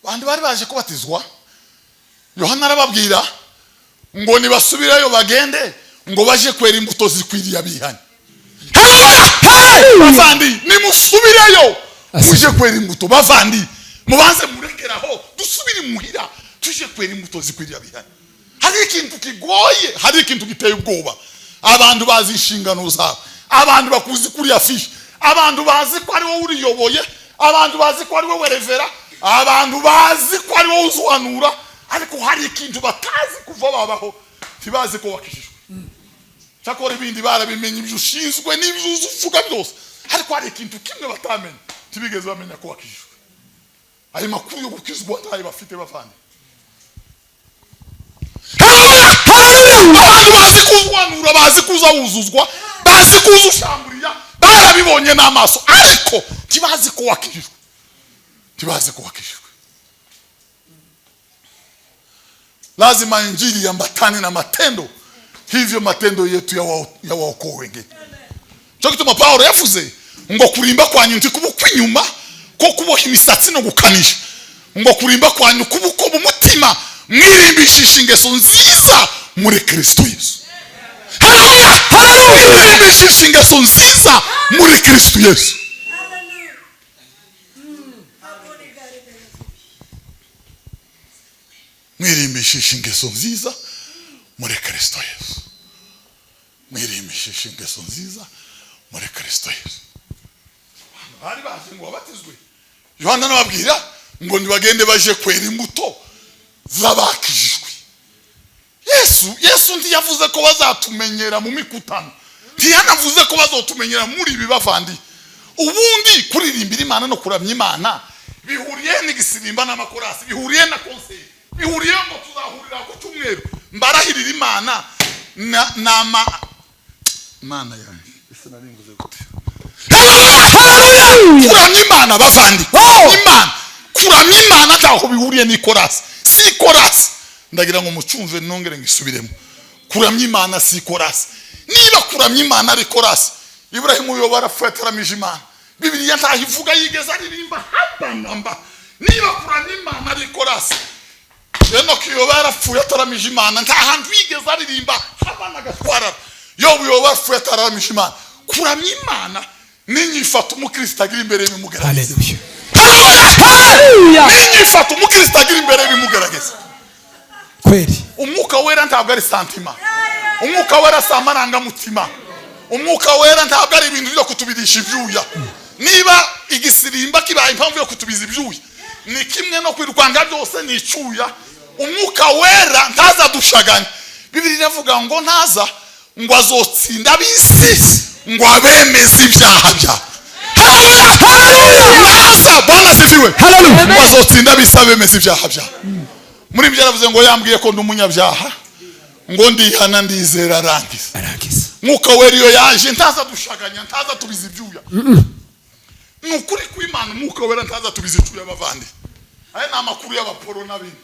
Speaker 1: bandi bari baje kubatizwa Yohana arababwira ngo nibasubirayo bagende ngo baje kwera imbuto zikwiriye abihanye bavandi nimusubireyo muje kwera imbuto bavandi mubanze murekeraho dusubire muhira tuje kwera imbuto zikwiriye abihanye hari ikintu kigoye hari ikintu giteye ubwoba abantu bazi inshingano zabo abantu bakuzi kuri afishi abantu bazi ko ari wowe uriyoboye abantu bazi ko ari wowe revera abantu bazi ko ari wowe uzuhanura ariko hari ikintu batazi kuva babaho tibazi ko wakishijwe cyakora ibindi barabimenye ibyo ushinzwe n'ibyo uvuga byose ariko hari ikintu kimwe batamenye tibigeze bamenya ko wakishijwe ayo makuru yo gukizwa ntayo bafite bavanye abantu bazi kuzuhanura bazi kuzawuzuzwa bazi kuzushamburira barabibonye n'amaso ariko tibazi ko wakishijwe lazima injili yambatane na matendo hivyo matendo yetu yawaokoe wengine cyo gituma Paulo yavuze ngo kurimba kwanyu ntikubuka inyuma ko kuboha imisatsi no gukanisha ngo kurimba kwanyu kubuko mu mutima mwirimbishisha ingeso nziza muri Kristo Yesu mwirimbishisha ingeso nziza muri Kristo Yesu mwirimbishisha ingeso nziza muri Kristo Yesu mwirimbishisha ingeso nziza muri Kristo Yesu bari baje ngo babatizwe Yohana nababwira ngo nibagende baje kwera imbuto zabakijijwe Yesu ntiyavuze ko bazatumenyera mu mikutano ntiyanavuze ko bazotumenyera muri ibi bavandi ubundi kuririmbira Imana no kuramya Imana bihuriye n'igisirimba n'amakorasi bihuriye na konseri bihuriye ngo tuzahurira ku cyumweru mbarahirira Imana Imana yanjye ese naringuze gute kuramya Imana bavandi Imana kuramya Imana ntaho bihuriye n'ikorasi si korasi ndagira ngo mucumve nongere ngisubiremo kuramya Imana si korasi niba kuramya Imana ari korasi Ibrahimu yo barafataramije Imana Bibiliya ntahivuga yigeza aririmba habanamba niba kuramya Imana ari korasi Enoki yo barapfuye ataramije Imana nta hantu yigeza aririmba habana gatwara yo barapfuye ataramije Imana kuramya Imana ninyifata umukristo agira imbere bimugerageza ninyifata umukristo agira imbere bimugerageza
Speaker 2: kweli
Speaker 1: umwuka wera ntabwo ari santima umwuka wera si amarangamutima umwuka wera ntabwo ari ibintu byo kutubirisha ibyuya niba igisirimba kibaye impamvu yo kutubiza ibyuya ni kimwe no kwirwanga byose ni icyuya umwuka wera ntaza dushaganya Bibiliya iravuga ngo ntaza ngo azotsinda bisi ngo abemeze ibyaha bya ntaza Bwana sifiwe ngo azotsinda bisi abemeze ibyaha bya muri ibyo yaravuze ngo yambwiye ko ndi umunyabyaha ngo ndihana ndizera arangiza mwuka wera iyo yaje ntaza dushaganya ntaza tubiza ibyuya nukuri kw'Imana mwuka wera ntaza tubiza ibyuya bavandi aya ni amakuru y'abaporo n'abindi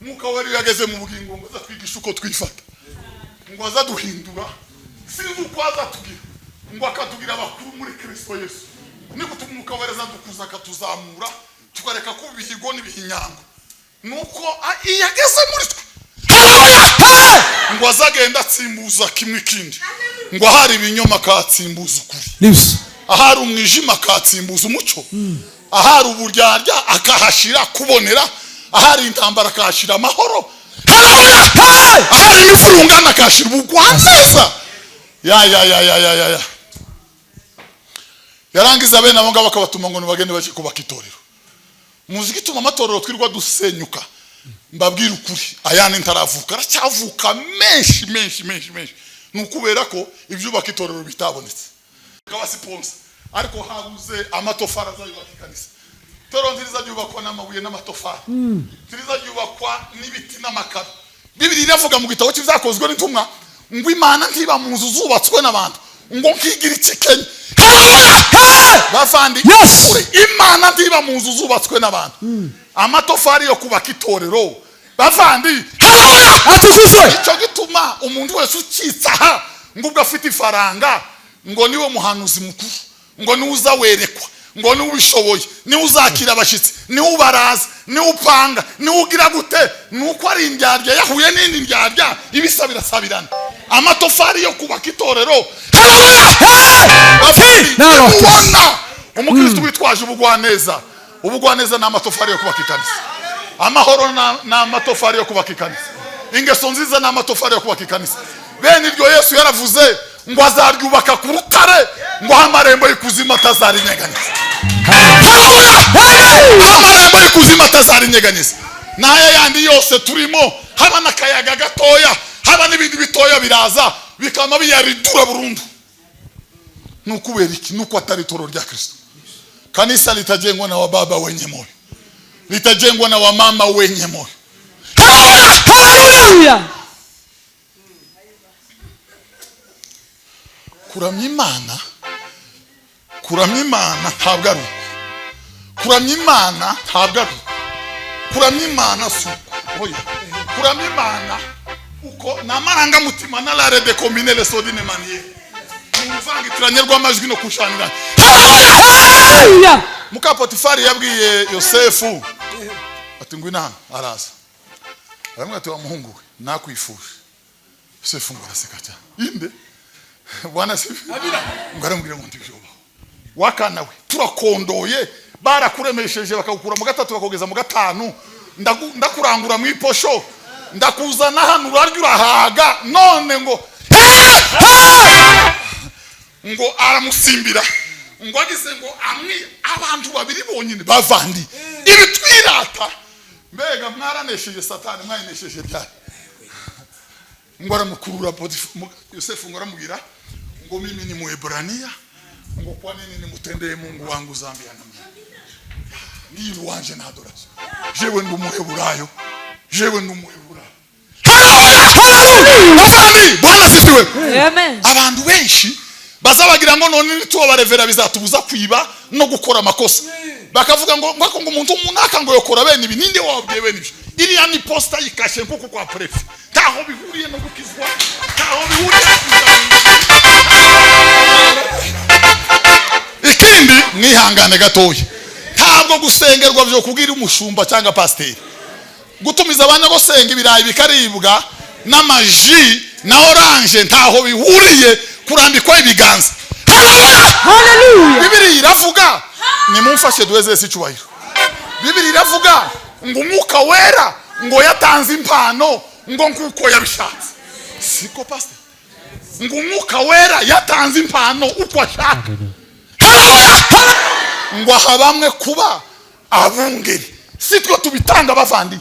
Speaker 1: mwuka wera yageze mu bugingo ngo aza twigisha uko twifata ngo aza duhindura sinzi uko aza tugira ngo akatugira abakuru muri Kristo Yesu niko umwuka wera aza dukuza akatuzamura tukareka ko ibihigo n'ibihinyango nuko yageze muri twe ngo azagenda atsimbuza kimwe kindi ngo ahari ibinyoma katsimbuza ukuri ahari umwijima katsimbuza umucyo ahari uburyarya akahashira kubonera ahari intambara akahashira amahoro ahari ibifungana akahashira ubugwaneza ya yarangiza bene abo ngabo bakabatuma ngo nibagende baje kubaka itorero muzi gituma amatorero twirwa dusenyuka mbabwira ukuri ayane ntaravuka aracyavuka menshi nukubera ko ibyubaka itorero bitabonetse kabasiponsa ariko habuze amatofari azayubaka ikanisa itorero nziza ryubakwa n'amabuye n'amatofari nziza ryubakwa n'ibiti n'amakaro Bibiliya iravuga mu gitabo cy'ibyakozwe n'intumwa ngo Imana ntiba mu nzu zubatswe n'abantu ngo nkigira ikikenya bavandi imana ndiba mu nzu zubatswe n'abantu amatofari yo kubaka itorero bavandi icyo gituma umuntu wese ukitsaha ngo ubwo afite ifaranga ngo niwe muhanuzi mukuru ngo niwe uzawerekwa ngo niwe ubishoboye niwe uzakira abashyitsi niwe ubaraza niwe upanga niwe ugira gute nuko ari indyarya yahuye n'indi ndyarya ibisabirasabirana amatofari yo kubaka itorero ubona umukristo witwaje ubugwaneza ni amatofari yo kubaka ikanisa amahoro ni amatofari yo kubaka ikanisa ingeso nziza ni amatofari yo kubaka ikanisa bene iryo Yesu yaravuze ngo azaryubaka ku rutare ngo amarembo y'ikuzimu atazarinyeganyeza amarembo y'ikuzimu atazarinyeganyeza n'aya yandi yose turimo haba n'akayaga gatoya haba n'ibindi bitoya biraza bikama biyaridura burundu nukubera iki nuko atari toro rya Kristo kanisa litajengwa na wababa wenye moyo litajengwa na wamama wenye moyo haleluya kuramya imana ntabwo ari kuramya imana suko kuramya imana uko namaranga mutima na la de combiner les sodine manier umuvangitiranye rw'amajwi no kushanira muka Potifari yabwiye Yosefu ati ngwina araza aramwe ati wa muhungu we nakwifuje Yosefu ngo araseka cyane inde bwana sifi ngaramubwira ngo ndibyoba wakana we turakondoye barakuremesheje bakagukura mu gatatu bakogeza mu gatanu ndakurangura mu iposho ndakuzana hano urarya urahaga none ngo aramusimbira ngo agize ngo abantu babiri bonyine bavandi ibitwirata mbega mwaranesheje satani mwayinesheje ryari ngo aramukurura Yosefu ngo aramubwira ngo mimi ni Mwebrania ngo kwa nini nimutendeye Mungu wangu zambia na mimi ni wanje na adoration jewe ndi Umuheburayo Bwana sifiwe amen abantu benshi bazabagira ngo none nituba barevera bizatubuza kwiba no gukora amakosa bakavuga ngo umuntu umunaka ngo yokora bene ibi ninde wabwiye bene ibi iriya ni posta yikashe nkuko kwa prefe taho bihuriye no gukizwa taho bihuriye ikindi mwihangane gatoya ntabwo gusengerwa byo kubwira umushumba cyangwa pasiteri gutumiza abana gusenga ibirayi bikaribwa n'amaji na orange ntaho bihuriye kurambikwa ibiganza haleluya Bibiliya iravuga nimumfashe duweze sicubahiro Bibiliya iravuga ngo umwuka wera ngo yatanze impano ngo nkuko yabishatse siko pastor ngo umwuka wera yatanze impano uko ashaka ngo habamwe kuba abungeri sitwo tubitanga bavandi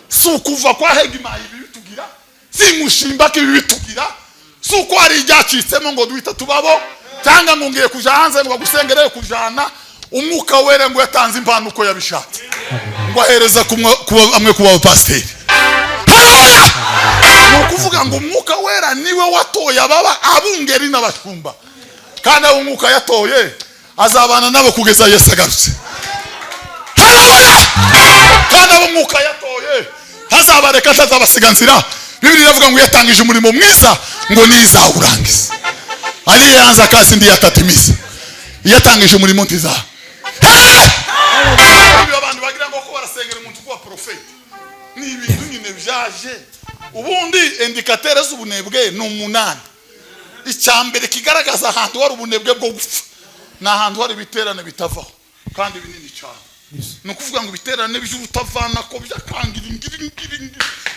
Speaker 1: sukuva kwa Hegimayi bitugira simushimba ke bitugira suko ari iryacitsemo ngo duhita tubabo cyangwa ngo ngiye kuja hanze ngo gusengereye kujana umwuka wera ngo yatanze impano uko yabishatse ngo ahereza kuba amwe kuba pasiteri kuvuga ngo umwuka wera niwe watoye ababa abungeri n'abashumba kandi umwuka yatoye azabana nabo kugeza Yesu agarutse kandi umwuka yatoye hazabareka azabasiganzira Bibiliya iravuga ngo yatangije umurimo mwiza ngo nizawurangiza ari yanza kasi ndi yatatimiza yatangije umurimo ntiza abantu bagira ngo ko barasengera umuntu kwa profeti ni ibintu nyine byaje ubundi indikatere z'ubunebwe ni 8 icyambere kigaragaza ahantu hari ubunebwe bwo gupfa na ahantu hari biterane bitavaho kandi binini cyane no kuvuga ngo biterane by'ubutavana ko byakangira ingiri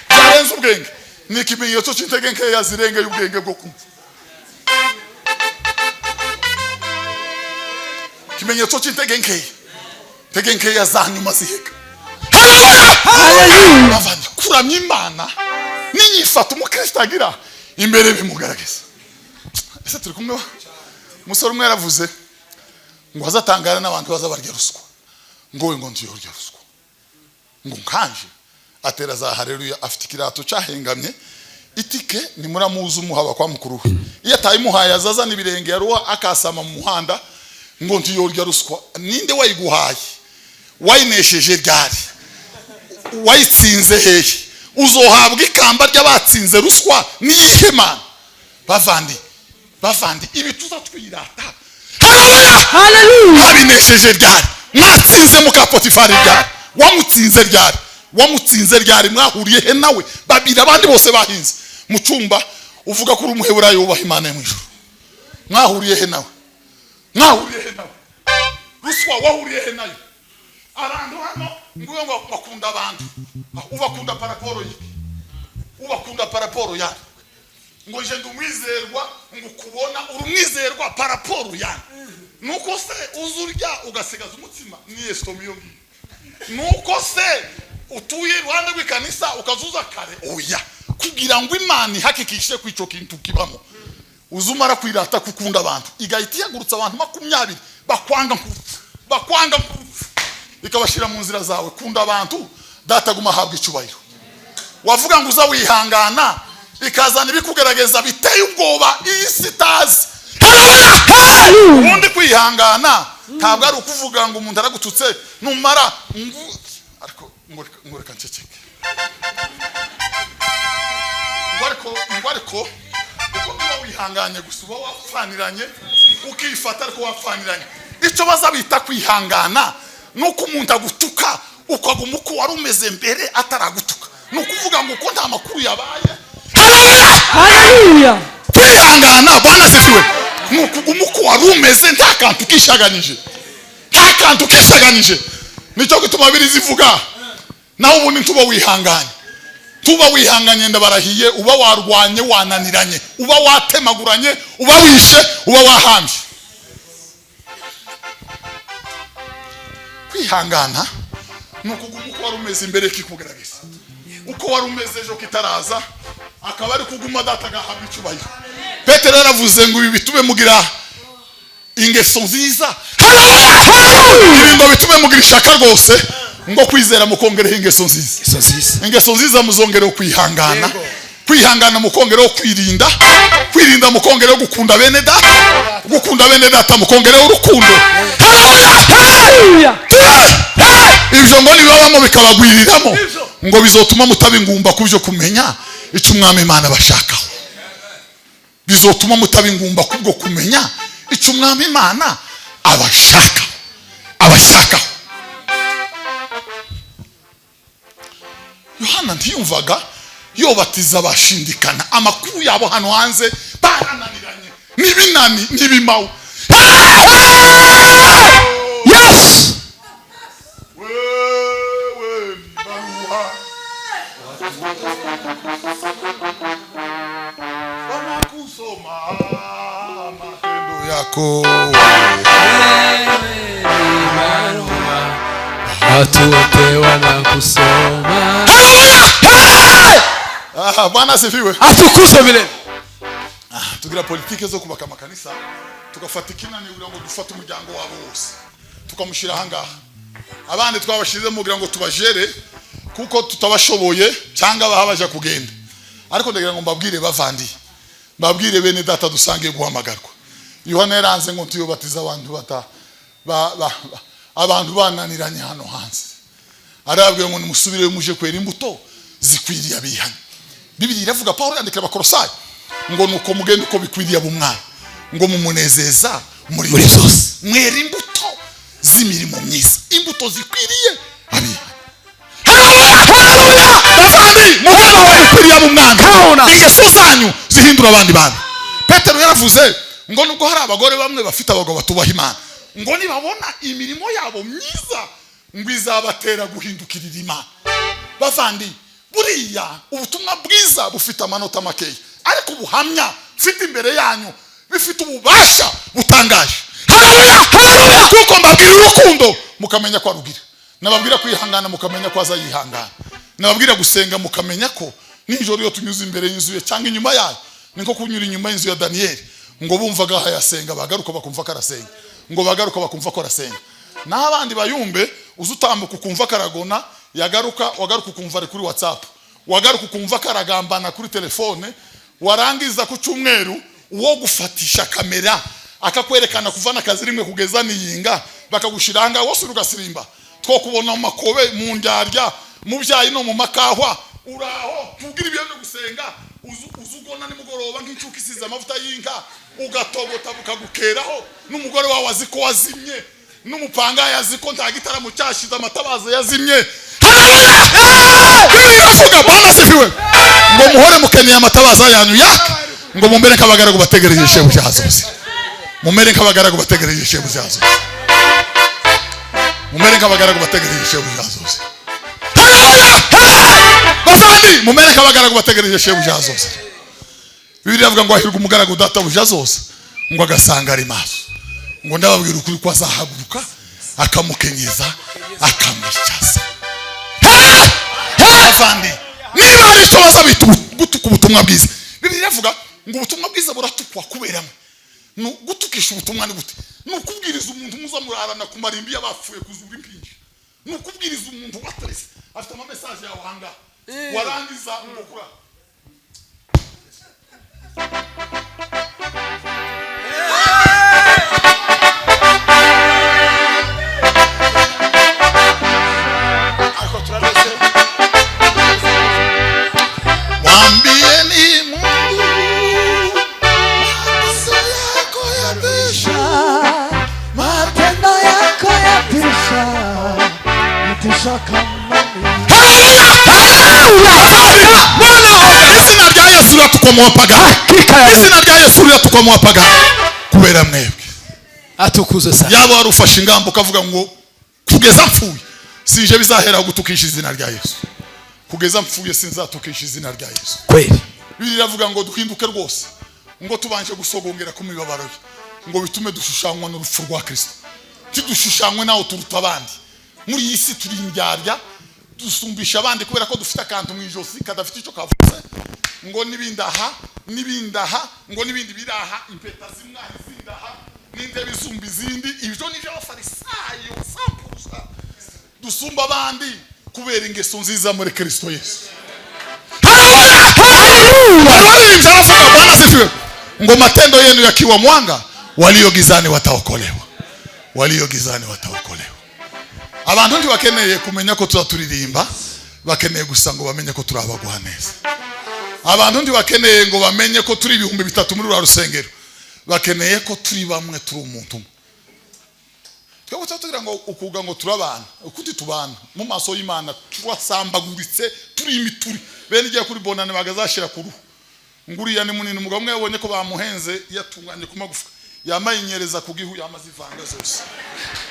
Speaker 1: byarenze ubwenge ni ikimenyetso cy'intege nkeya zirenge y'ubwenge bwo kumva kimenyetso cy'intege nkeya za nyuma ziheka haleluya kuramya Imana ninyifata umukristo agira imbere bimugaragaza ese turi kumwe umusore umwe yaravuze ngo azatangara n'abantu bazabarya ruswa ngo we ngo ndiyo rya ruswa ngo nkanje atera za haleluya afite ikirato cyahengamye itike ni muramuzi umuhaba kwa mukuru iyo atayimuhaye azaza n'ibirenge yaruwa akasama mu muhanda ngo ntiyorya ruswa. Ninde wayiguhaye? Wayinesheje ryari? Wayitsinze hehe? Uzohabwa ikamba ry'abatsinze ruswa niyihe mana? Bavandi ibi tuzatwirata. Haleluya. Abinesheje ryari? Mwatsinze muka Potifari ryari? Wamutsinze ryari? Mwahuriye he nawe? Babiri abandi bose bahinze mu cyumba uvuga ko uri umuheburayo wubaha Imana mu ijuru. Mwahuriye he nawe? Ruswa wahuriye he nayo? Arandu hano nguyo ngo bakunda abantu. Ubakunda paraporo yiki? Ubakunda paraporo ya? Ngo je ndumwizerwa ngo kubona urumwizerwa paraporo ya. Nuko se uzurya ugasigaza umutima ni estomiyo ngi. Nuko se utuye Rwanda rw'ikanisa ukazuza kare oya kugira ngo Imana ihakikishe ko ico kintu kibamo. Uzumara kwirata kukunda abantu igahita yagurutsa abantu 20 bakwanga ikabashira mu nzira zawe. Kunda abantu dataguma habwa icubahiro. Wavuga ngo uza wihangana ikazana ibikugerageza biteye ubwoba isi tazi. Ubundi kwihangana ntabwo ari ukuvuga ngo umuntu aragututse numara ariko ngoreka nceceke. Ngwariko uko tuba wihanganye gusuba wafaniranye ukifata ariko wafaniranye. Ico bazabita kwihangana nuko umuntu agutuka ukaguma uko wari umeze mbere ataragutuka. Nukuvuga ngo uko nta makuru yabaye. Haleluya. Kwihangana Bwana sifiwe. Nukuguma uko wari umeze nta kantu kishaganije. Nico gituma biri zivuga naho ubundi tuba wihanganye ndabarahiye uba warwanye wananiranye uba watemaguranye uba wishe uba wahambye. Kwihangana nukuguma uko wari umeze imbere kikugerageza uko wari umeze ejo kitaraza akaba ari kuguma dataga habwa icubahiro. Petero yaravuze ngo ibi bitume mugira ingeso nziza. Ngo bitume mugira ishaka rwose ngo kwizera mukongere ingeso nziza. Ingeso nziza muzongere kwihangana. Kwihangana mukongere kwirinda mukongere gukunda bene data mukongere urukundo. Haleluya. Ivyo ngo nibabamo bikabagwiriramo ngo bizotuma mutabingumba kubyo kumenya icyo umwami Imana bashakaho. Bizotuma mutabingumba kubwo kumenya icyo umwami Imana abashakaho. Yohana ntiyumvaga yobatiza bashindikana amakuru yabo hano hanze barananiranye nibinani nibimawo. Yes. Wewe baruha wanakusoma matendo yako. Wewe baruha watu wote wanakusoma. Bwana sifiwe. Atukuzwe vile. Tugira politike zo kubaka makanisa tugafatikina ni kugira ngo dufate umuryango wabo wose tukamushira hangaha. Abandi twabashize mu kugira ngo tubajere kuko tutabashoboye cyangwa bahabaje kugenda. Ariko ndagira ngo mbabwire bavandi babwire bene data dusange guhamagarwa. Yohana yaranze ngo tuyobatiza abantu abantu bananiranye hano hanze. Arabwiye ngo nimusubire muje kwera imbuto zikwiriye abihanye. Bibiliya iravuga Paulo yandikira Abakolosayi ngo nuko mugende uko bikwiriye abumwana ngo mumunezeza muri byose. Mwera imbuto z'imirimo myiza, imbuto zikwiriye abihanye. Haleluya. Bavandi mugaba wa bikwiriye abumwana ingeso zanyu zihindura abandi bantu. Petero yaravuze ngo nubwo hari abagore bamwe bafite abagabo batubaha Imana ngo nibabona imirimo yabo myiza ngo izabatera guhindukirira Imana. Bavandi buriya ubutumwa bwiza bufite amanota makeya ariko ubuhamya mfite imbere yanyu bifite ububasha butangaje. Haleluya. Kuko mbabwira urukundo mukamenya ko arugira, nababwira kwihangana mukamenya ko azayihangana, nababwira gusenga mukamenya ko nijoro yo tunyuze imbere y'inzu ye cyangwa inyuma yayo niko kunyura inyuma y'inzu ya Daniel ngo bumvaga hayasenga bagaruka bakumva karasenga ngo bagaruka bakumva ko arasenga. N'abandi bayumbe uzutambuka ukumva karagona wagaruka ukumva ari kuri WhatsApp wagaruka ukumva karagambana kuri telefone, warangiza ku cyumweru uwo gufatisha kamera akakwerekana kuva n'akazi rimwe kugeza niyinga bakagushiranga wose urugasirimba two kubona mu makobe mu ndyarya mu byayi no mu makahwa uraho tugira ibyo gusenga uzugona nimugoroba nk'icuka isize amavuta y'inka ugatogota bukagukeraho n'umugore wawe aziko wazimye n'umupanga yaziko nta gitaramo cyashize amatabaza yazimye. Bivuga Bwana sifiwe ngo muhore mukeneye amatabaza yanyu yaka ngo mumbere kabagaragu bategereje shebu cyazoze mumbere kabagaragu bategereje shebu cyazoze mumbere kabagaragu bategereje shebu cyazoze bafandi mumbere kabagaragu bategereje shebu cyazoze. Bibiliya avuga ngo ahirwa umugaragu data bujazoze ngo agasanga ari maso ngo ndababwira ukuri ko azahaguruka akamukenyeza akamwicaza. Bafandi niba hari icyo bazabitu gutuka ubutumwa bwiza, Bibiliya avuga ngo ubutumwa bwiza buratukwa kuberamo. No gutukisha ubutumwa ni gute? No kubwiriza umuntu muzamurarana ku marimbi y'abapfuye kuzura impinja. No kubwiriza umuntu watrese afite ama message yawe hanga warangiza ngokura izina rya Yesu ratukomopaga izina rya Yesu ratukomopaga kubera mwebwe
Speaker 2: atukuze sana.
Speaker 1: Yabo warufashe ingambo kavuga ngo kugeza mpfuye sije bizahera gutukisha izina rya Yesu, kugeza mpfuye sinzatukisha izina rya Yesu.
Speaker 2: Kweli
Speaker 1: Bibiliya avuga ngo duhinduke rwose ngo tubanje gusogongera ku mibabaro ye ngo bitume dushushanywa n'urupfu rwa Kristo, tidushushanywe naho turuta abandi. Muri iyi si turi indyarya dusumbisha abandi kubera ko dufite akantu mu ijosi kadafite icyo kavuze ngo nibindaha ngo nibindi biraha impeta zimwari zindaha n'indebe izumba izindi. Ibyo ni byo abafarisayo sampurusa dusumba abandi kubera ingeso nziza muri Kristo Yesu. Bwana sifiwe ngo matendo yenu yakiwa mwanga walio gizani wataokolewa, walio gizani wataokolewa. Abantu ndi bakeneye kumenya ko tuzaturirimba, bakeneye gusa ngo bamenye ko turabagwa neza. Abantu ndi bakeneye ngo bamenye ko turi 3,000 muri rusengero, bakeneye ko turi bamwe turi umuntu. Twebwe tugira ngo ukuga ngo turabana ukundi tubana mu maso y'Imana twasambaguritse turi imituri bene igiye kuri bonane bagazashira ku ruhu nguriya ni munini umugabo umwe yabonye ko bamuhenze yatunganye ku magufa yamaye inyereza ku gihu yamazivanga zose.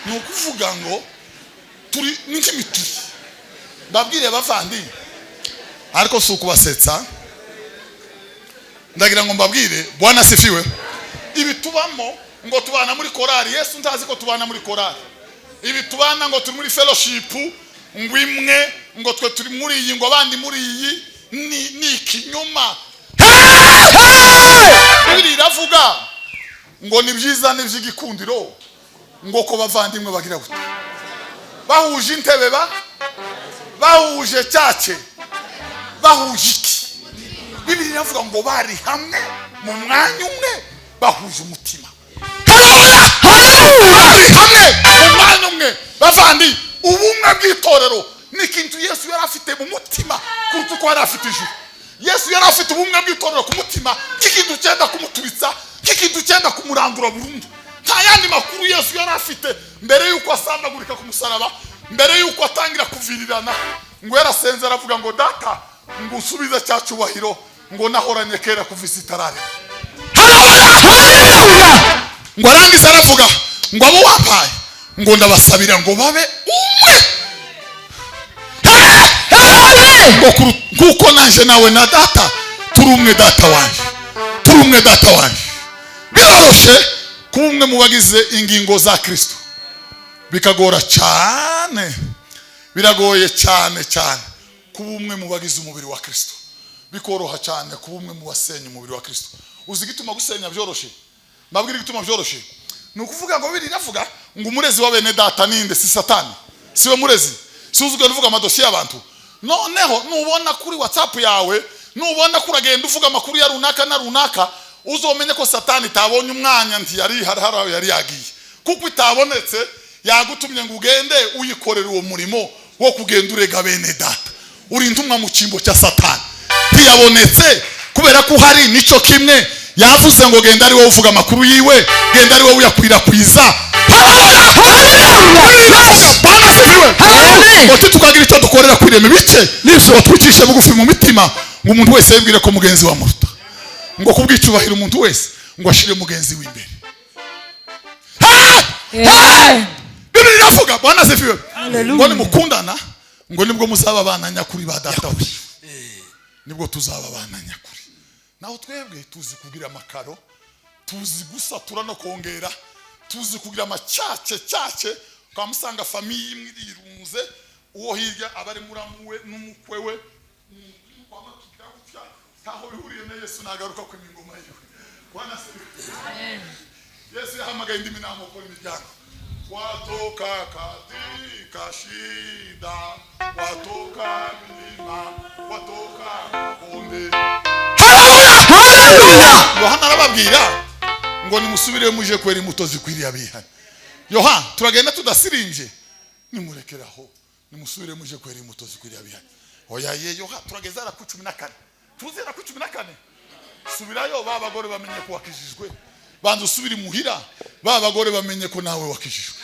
Speaker 1: Ni ukuvuga ngo turi n'imituri ndabwire bavandi ariko suku basetsa ndagira ngo mbabwire Bwana sifiwe ibi tubamo ngo tubana muri korali. Yesu ndazi ko tubana muri korali. Ibi tubana ngo turi muri fellowship ngo imwe ngo twe turi muri iyi ngo abandi muri iyi ni kinyoma. Bibiri iravuga ngo ni byiza n'ivy'igikundiro ngo ko bavandimwe bagira gute bahuje intebe bahuje cyace bahuje iki. Bibiri iravuga ngo bari hamwe mu mwanya umwe bahuje umutima hamwe mu mwanya umwe. Bavandi ubumwe bw'itorero ni kintu Yesu yari afite mu mutima kuruta uko yari afite ijuru. Yesu yari afite ubumwe bw'itorero ku mutima kikintu cyenda kumutubitsa kikintu cyenda kumurandura burundu. Nta yandi makuru Yesu yari afite mbere yuko asambagurika ku musaraba, mbere yuko atangira kuvirirana ngo yarasenze aravuga ngo data ngo usubize cyacubahiro ngo nahoranye kera kuvisa itarare. Ngo arangiza aravuga ngo abo wampaye ngo ndabasabira ngo babe umwe ngo kuko nanje nawe na data turi umwe data wanje turi umwe data wanje. Biroroshe kuba umwe mu bagize ingingo za Kristo bikagora cyane, biragoye cyane kuba umwe mu bagize umubiri wa Kristo, bikoroha cyane kuba umwe mu basenya umubiri wa Kristo. Uzi gituma gusenya byoroshe? Mbabwira gituma byoroshe ni ukuvuga ngo Bibiliya iravuga ngo umurezi wa bene data ninde? Si Satani, siwe murezi. Si uzugana uvuga amadosiye y'abantu noneho nubona kuri WhatsApp yawe, nubona kuragenda uvuga amakuru ya runaka na runaka, uzomenye ko Satani tabonye umwanya nti yari harahara yari yagiye, kuko itabonetse yagutumye ngo ugende uyikorera uwo murimo wo kugenda urega bene data. Uri ntumwa mu cyimbo cya Satani. Ntiyabonetse kubera ko hari nico kimwe yavuze ngo genda ari wowe uvuga amakuru yiwe, genda ari wowe uyakwirakwiza. Ngo tukagira icyo dukorera kwirema bice niso twicishe bugufi mu mitima, ngo umuntu wese yibwire ko mugenzi wa muruta, ngo kubwicubahira umuntu wese ngo ashire mugenzi w'imbere. Bibiri iravuga Bwana asifiwe, ngo nimukundana ngo nibwo muzaba abana nyakuri ba data we, nibwo tuzaba abana nyakuri. Naho twebwe tuzi kugira amakaro, tuzi gusatura no kongera, tuzi kugira amacace kwa musanga famiye imwe irunze, uwo hirya abari muramuwe n'umukwe we kwa makika gutya, taho bihuriye na Yesu nagaruka ku ingoma yiwe. Bwana asifiwe. Yesu yahamagaye indimi n'amoko imiryango. Watoka katika shida, watoka milima, watoka konde. Yohana arababwira ngo nimusubire muje kwera imbuto zikwiriye abihana. Yohana turagenda tudasirinje, nimurekeraho nimusubire muje kwera imbuto zikwiriye abihana. Oya ye Yohana turageza ara ku 14, tuzera ku 14. Subirayo babagore bamenye ko wakijijwe, banza usubire muhira babagore bamenye ko nawe wakijijwe.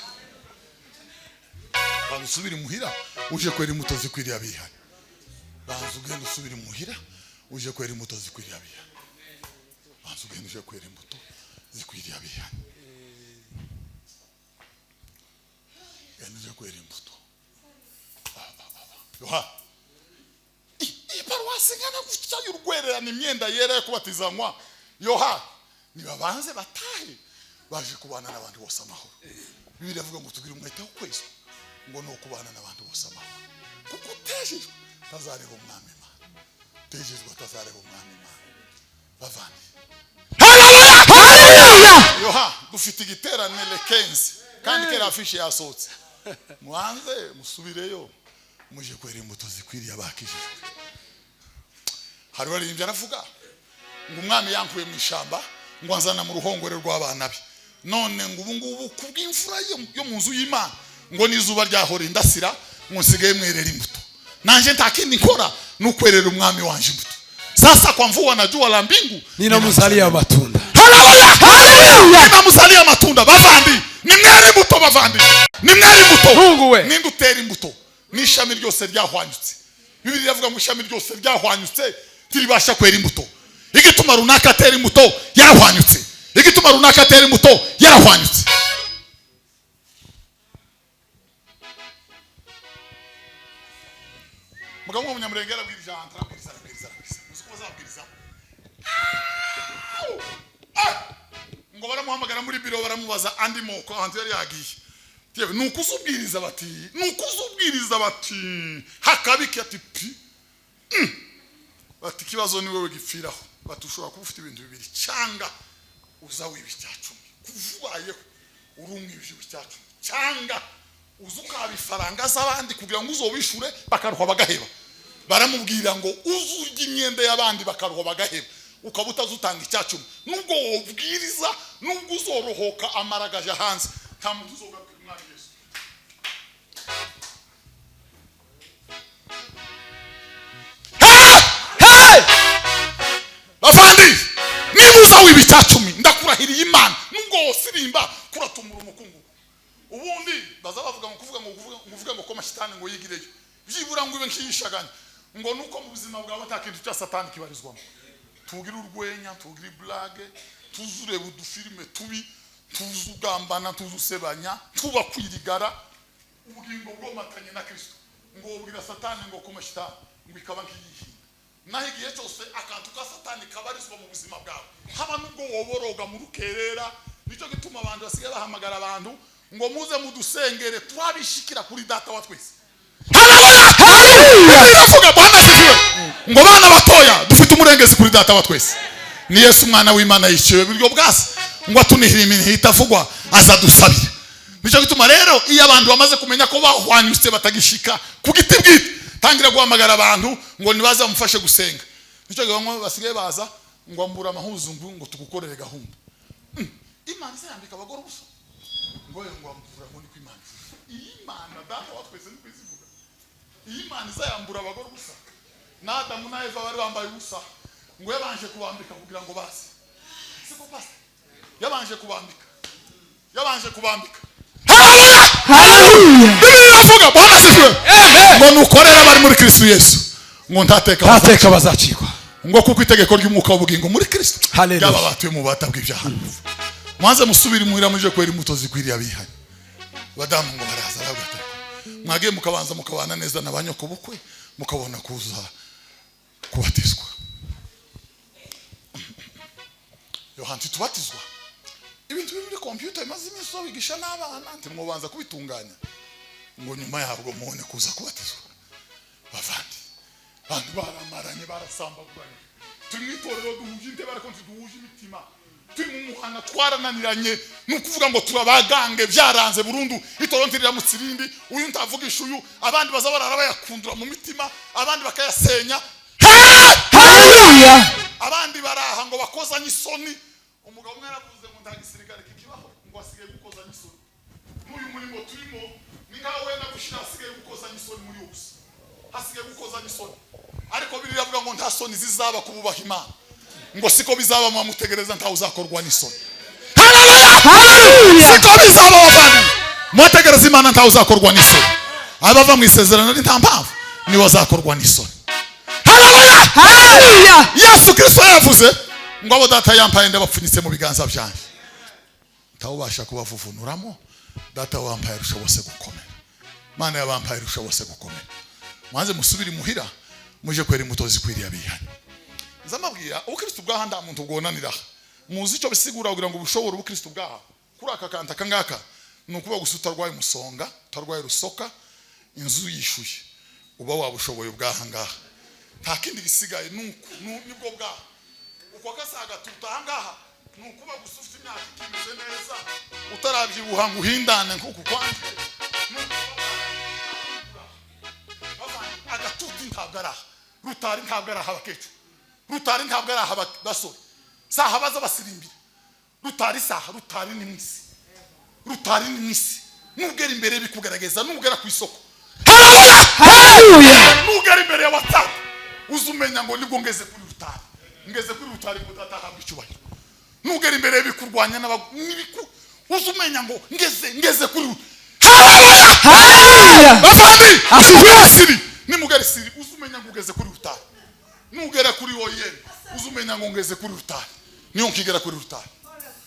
Speaker 1: Banza usubire muhira uje kwera imbuto zikwiriye abihana. Banza ugenda usubire muhira uje kwera imbuto zikwiriye abihana. Banza ugenda uje kwera imbuto zikwiriye abihana. Genda uje kwera imbuto. Yoha iparuwasi ngana gutya y'urwererana imyenda yera yo kubatizanwa. Yoha nibabanze batahe baje kubana n'abandi bose amahoro. Bibiri avuga ngo tugire umwete w'ukwezi ngo no kubana n'abandi bose amahoro, kuko tejejwe tazareba umwami Imana, tejejwe tazareba umwami Imana. Bavandi haleluya. Yoha dufite igiterane le 15 kandi kera afishe yasohotse. Mwanze musubireyo muje kwera imbuto zikwiriye abakijijwe. Hari wari aravuga ngo umwami yankuye mu ishamba ngo anzana mu ruhongore rw'abana be, none ngo ubu ngubu kubw'imfura yo mu nzu y'Imana ngo nizuba ryahora indasira ngo nsigaye mwerera imbuto, nanje ntakindi nkora nukwerera umwami wanje imbuto. Sasa kwa mvua na jua la mbingu
Speaker 2: ninamzalia matunda.
Speaker 1: Haleluya. Ninamzalia matunda. Bavandi ni mweri imbuto, bavandi ni mweri imbuto.
Speaker 2: Mungu we
Speaker 1: ninde utera imbuto? Ni ishami ryose ryahwanyutse. Bibiri yavuga ngo ishami ryose ryahwanyutse tiribasha kwera imbuto. Igituma runaka atera imbuto yarahwanyutse, igituma runaka atera imbuto yarahwanyutse. Mugabo w'umunyamurenge arabwiriza antrabwiriza musukoza abwiriza ngo baramuhamagara muri biro baramubaza andi moko ahantu yari yagiye. Yewe nukuzubwiriza bati hakabike ati pi bati kibazo ni wewe gipfiraho, batushobora kuba ufite ibintu bibiri, cyanga uza w'ibicyacumi kuvubayeho urumwibije ibicyacumi, cyanga uzukabifaranga z'abandi kugira ngo uzobishure bakaruha bagaheba. Baramubwira ngo uzurya imyenda y'abandi bakaruha bagaheba, ukabuta zutanga icyacumi. Nubwo wobwiriza nubwo uzorohoka amaragaje hanze, nta muntu uzogabira umwami Yesu. Bavandi nibuza w'ibicyacumi ndakurahiriye Imana nubwo wosirimba kuratumura umukungu. Ubundi baza bavuga ngo kuvuga ngo koma shitani ngo yigireyo byibura ngo ibe nkiyishaganye ngo nuko mu buzima bwawe atakintu cya Satani kibarizwamo. Tugira urwenya, tugira blague, tuzure budufilme tubi, tuzugambana, tuzusebanya, tuba kwirigara ubugingo bwo matanye na Kristo. Ngo ubwira Satani ngo koma shitani ngo ikaba nkiyihinda. Nahigiye cyose akantu ka Satani kabarizwa mu buzima bwawe. Haba nubwo woboroga mu rukerera, nico gituma abantu basigaye bahamagara abantu ngo muze mudusengere turabishikira kuri data wa twese. Haleluya. Iravuga Bwana asifiwe. Ngo bana batoya dufite umurengezi kuri data wa twese. Ni Yesu mwana w'Imana yishiwe biryo bwase ngo atunihira iminsi hitavugwa azadusabira. Nico gituma rero iyo abantu bamaze kumenya ko bahwanyutse batagishika ku giti bwite tangira guhamagara abantu ngo nibaza mufashe gusenga. Nico gabamwe basigaye baza ngo ambura amahuzu ngo tugukorere gahunda. Imana zayambika abagore buso. Ngo ambura ngo ni kw'Imana. Imana data watwese ni kwizivuga. Imana zayambura abagore busa. Na Adamu na Eva bari bambaye busa. Ngo yabanje kubambika kugira ngo base. Siko base. Yabanje kubambika.
Speaker 2: Haleluya.
Speaker 1: Biravuga Bwana sifiwe. Ngo nukorera bari muri Kristo Yesu. Ngo ntateka
Speaker 2: bazacikwa.
Speaker 1: Ngo kuko itegeko ry'umwuka w'ubugingo muri Kristo.
Speaker 2: Haleluya.
Speaker 1: Yaba batuye mu bata bw'ibyaha. Mwanze musubira muhira muje kwera imbuto zikwiriye abihanye. Badamu ngo baraza aragata. Mwagiye mukabanza mukabana neza n'abanyoko bukwe mukabona kuza kubatizwa. Yohani tubatizwa. Ibintu biri computer imaze iminsi bigisha n'abana ntimwobanza kubitunganya. Ngo nyuma yabwo muone kuza kubatizwa. Bavandi. Bantu baramaranye barasambaguranye. Turi mwitorero duhuje barakonti duhuje imitima. Turi mu muhana twarananiranye nukuvuga ngo turabagange byaranze burundu itorontirira mu tsirindi uyu ntavugisha uyu abandi bazabarara bayakundura mu mitima abandi bakayasenya.
Speaker 2: Haleluya.
Speaker 1: Abandi baraha ngo bakozanye isoni. Umugabo umwe yaravuze ngo ndagisirikare kikibaho ngo asigaye gukozanya isoni. N'uyu murimo turimo ni nkawe nagushira asigaye gukozanya isoni muri ubusa. Asigaye gukozanya isoni. Ariko Bibiliya avuga ngo nta soni zizaba kububaha Imana. Ngo siko bizaba mu mutegereza nta uzakorwa n'isoni. Haleluya. Siko bizaba wabana. Mutegereza Imana nta uzakorwa n'isoni. Abava mu isezerano nta mpamvu ni wazakorwa n'isoni.
Speaker 2: Haleluya.
Speaker 1: Yesu Kristo yavuze ngo abo data yampaye ndabapfunyitse mu biganza byanje. Ntawubasha kubavuvunuramo. Data wampaye rushobose gukomera. Mana yabampaye rushobose gukomera. Mwanze musubiri muhira muje kwera imbuto zikwiriye abihanye. Nzamabwira ubukristo bwaha nda muntu bwonanira. Muzi icyo bisigura kugira ngo ubushobora ubukristo bwaha. Kuri aka kanta kangaka nukuba gusutarwaye musonga, tarwaye rusoka, inzu yishuye. Uba wabushoboye bwaha ngaha. Nta kindi gisigaye nibwo bwaha. Uko kasaga tutahangaha nukuba gusufite imyaka kimeze neza. Utarabyibuha ngo uhindane nkuko kwanje. Agatuti ntabwara. Rutari ntabwara habakecu. Rutari ntabwara habasore. Saha baza basirimbira. Rutari saha rutari ni mwisi. Rutari ni mwisi. Nugera imbere bikugaragaza nugera ku isoko.
Speaker 2: Haleluya.
Speaker 1: Nugera imbere ya WhatsApp. Uzumenya ngo nibwo ngeze kuri rutari. Ngeze kuri rutari ngo datahabwa icyubahiro. Nugera imbere bikurwanya n'abiku. Uzumenya ngo ngeze kuri
Speaker 2: Haleluya.
Speaker 1: Bafandi. Asifiri. Nimugera siri uzumenya ngo ugeze kuri rutari. Nugera kuri oyene uzumenya ngo ngeze kuri rutari. Niyo nkigera kuri rutari.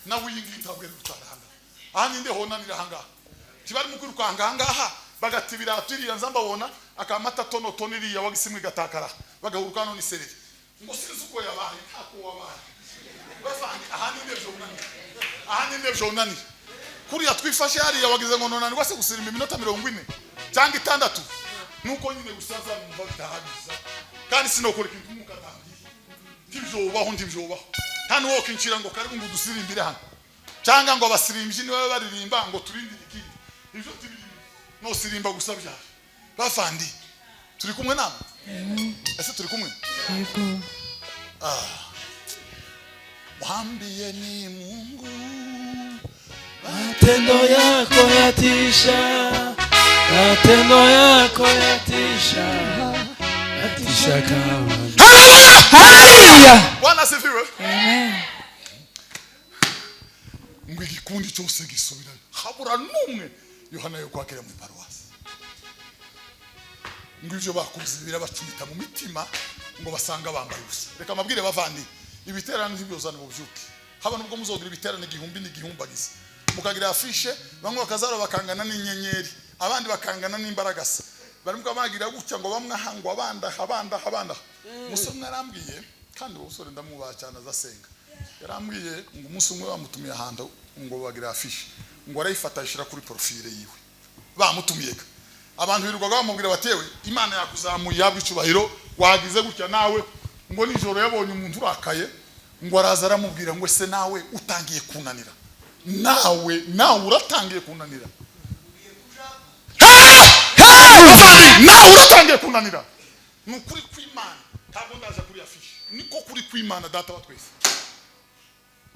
Speaker 1: Na wingi ntabwera rutari hanga. Ahandi nde honanira hanga. Kibari mukuru kwanga hanga bagatibira atiriya nzambabona akamata tono toniriya wagisimwe gatakara. Bagahurukano ni sereri. Ngo sizuko yabaye kako wabaye. Bafandi ahandi nde jonani. Kuri yatwifashe hariya wagize ngo nonani wase gusirima iminota 40 cyangwa 6. Nuko nyine gusaza numva bitahabiza kandi sinokora ikintu mukatangiye kibyobaho ndibyobaho hano woke incira ngo kari ngo dusirimbire hano cyangwa ngo abasirimbyi niwe baririmba ngo turindire ikindi ivyo tibiri no sirimba gusabya bafandi turi kumwe namwe ese turi kumwe
Speaker 2: Yego.
Speaker 1: Mwambie ni Mungu
Speaker 2: Matendo yako yatisha. Matendo yako yatisha. Yatisha kama. Haleluya.
Speaker 1: Bwana sifiwe.
Speaker 2: Amen.
Speaker 1: Ngikikundi cyose gisubira habura numwe Yohana yo kwakira mu paruwasi. Ngivyo bakuzibira bacumita mu mitima ngo basanga bambaye ubusa. Reka amabwire bavandi ibiterane ntibyozana mu byuki. Haba nubwo muzogira ibiterane igihumbi n'igihumbagiza. Mukagira afishe bamwe bakazara bakangana n'inyenyeri abandi bakangana n'imbaragasa. Barimuka bagira gutya ngo bamwe ahangwa abanda. Musore narambwiye kandi ubusore ndamubaha cyane azasenga. Yarambwiye ngo umunsi umwe bamutumiye ahanda ngo bagira afishe ngo arayifatashira kuri profile yiwe. Bamutumiye abantu birirwaga bamubwira batewe Imana yakuzamuye yabwe icubahiro wagize gutya nawe ngo nijoro yabonye umuntu urakaye ngo araza aramubwira ngo ese nawe utangiye kunanira. Nawe uratangiye kunanira. Nawe uratangiye kunanira. nukuri kw'Imana ntabwo ndaje kuri afishe niko kuri kw'Imana data wa twese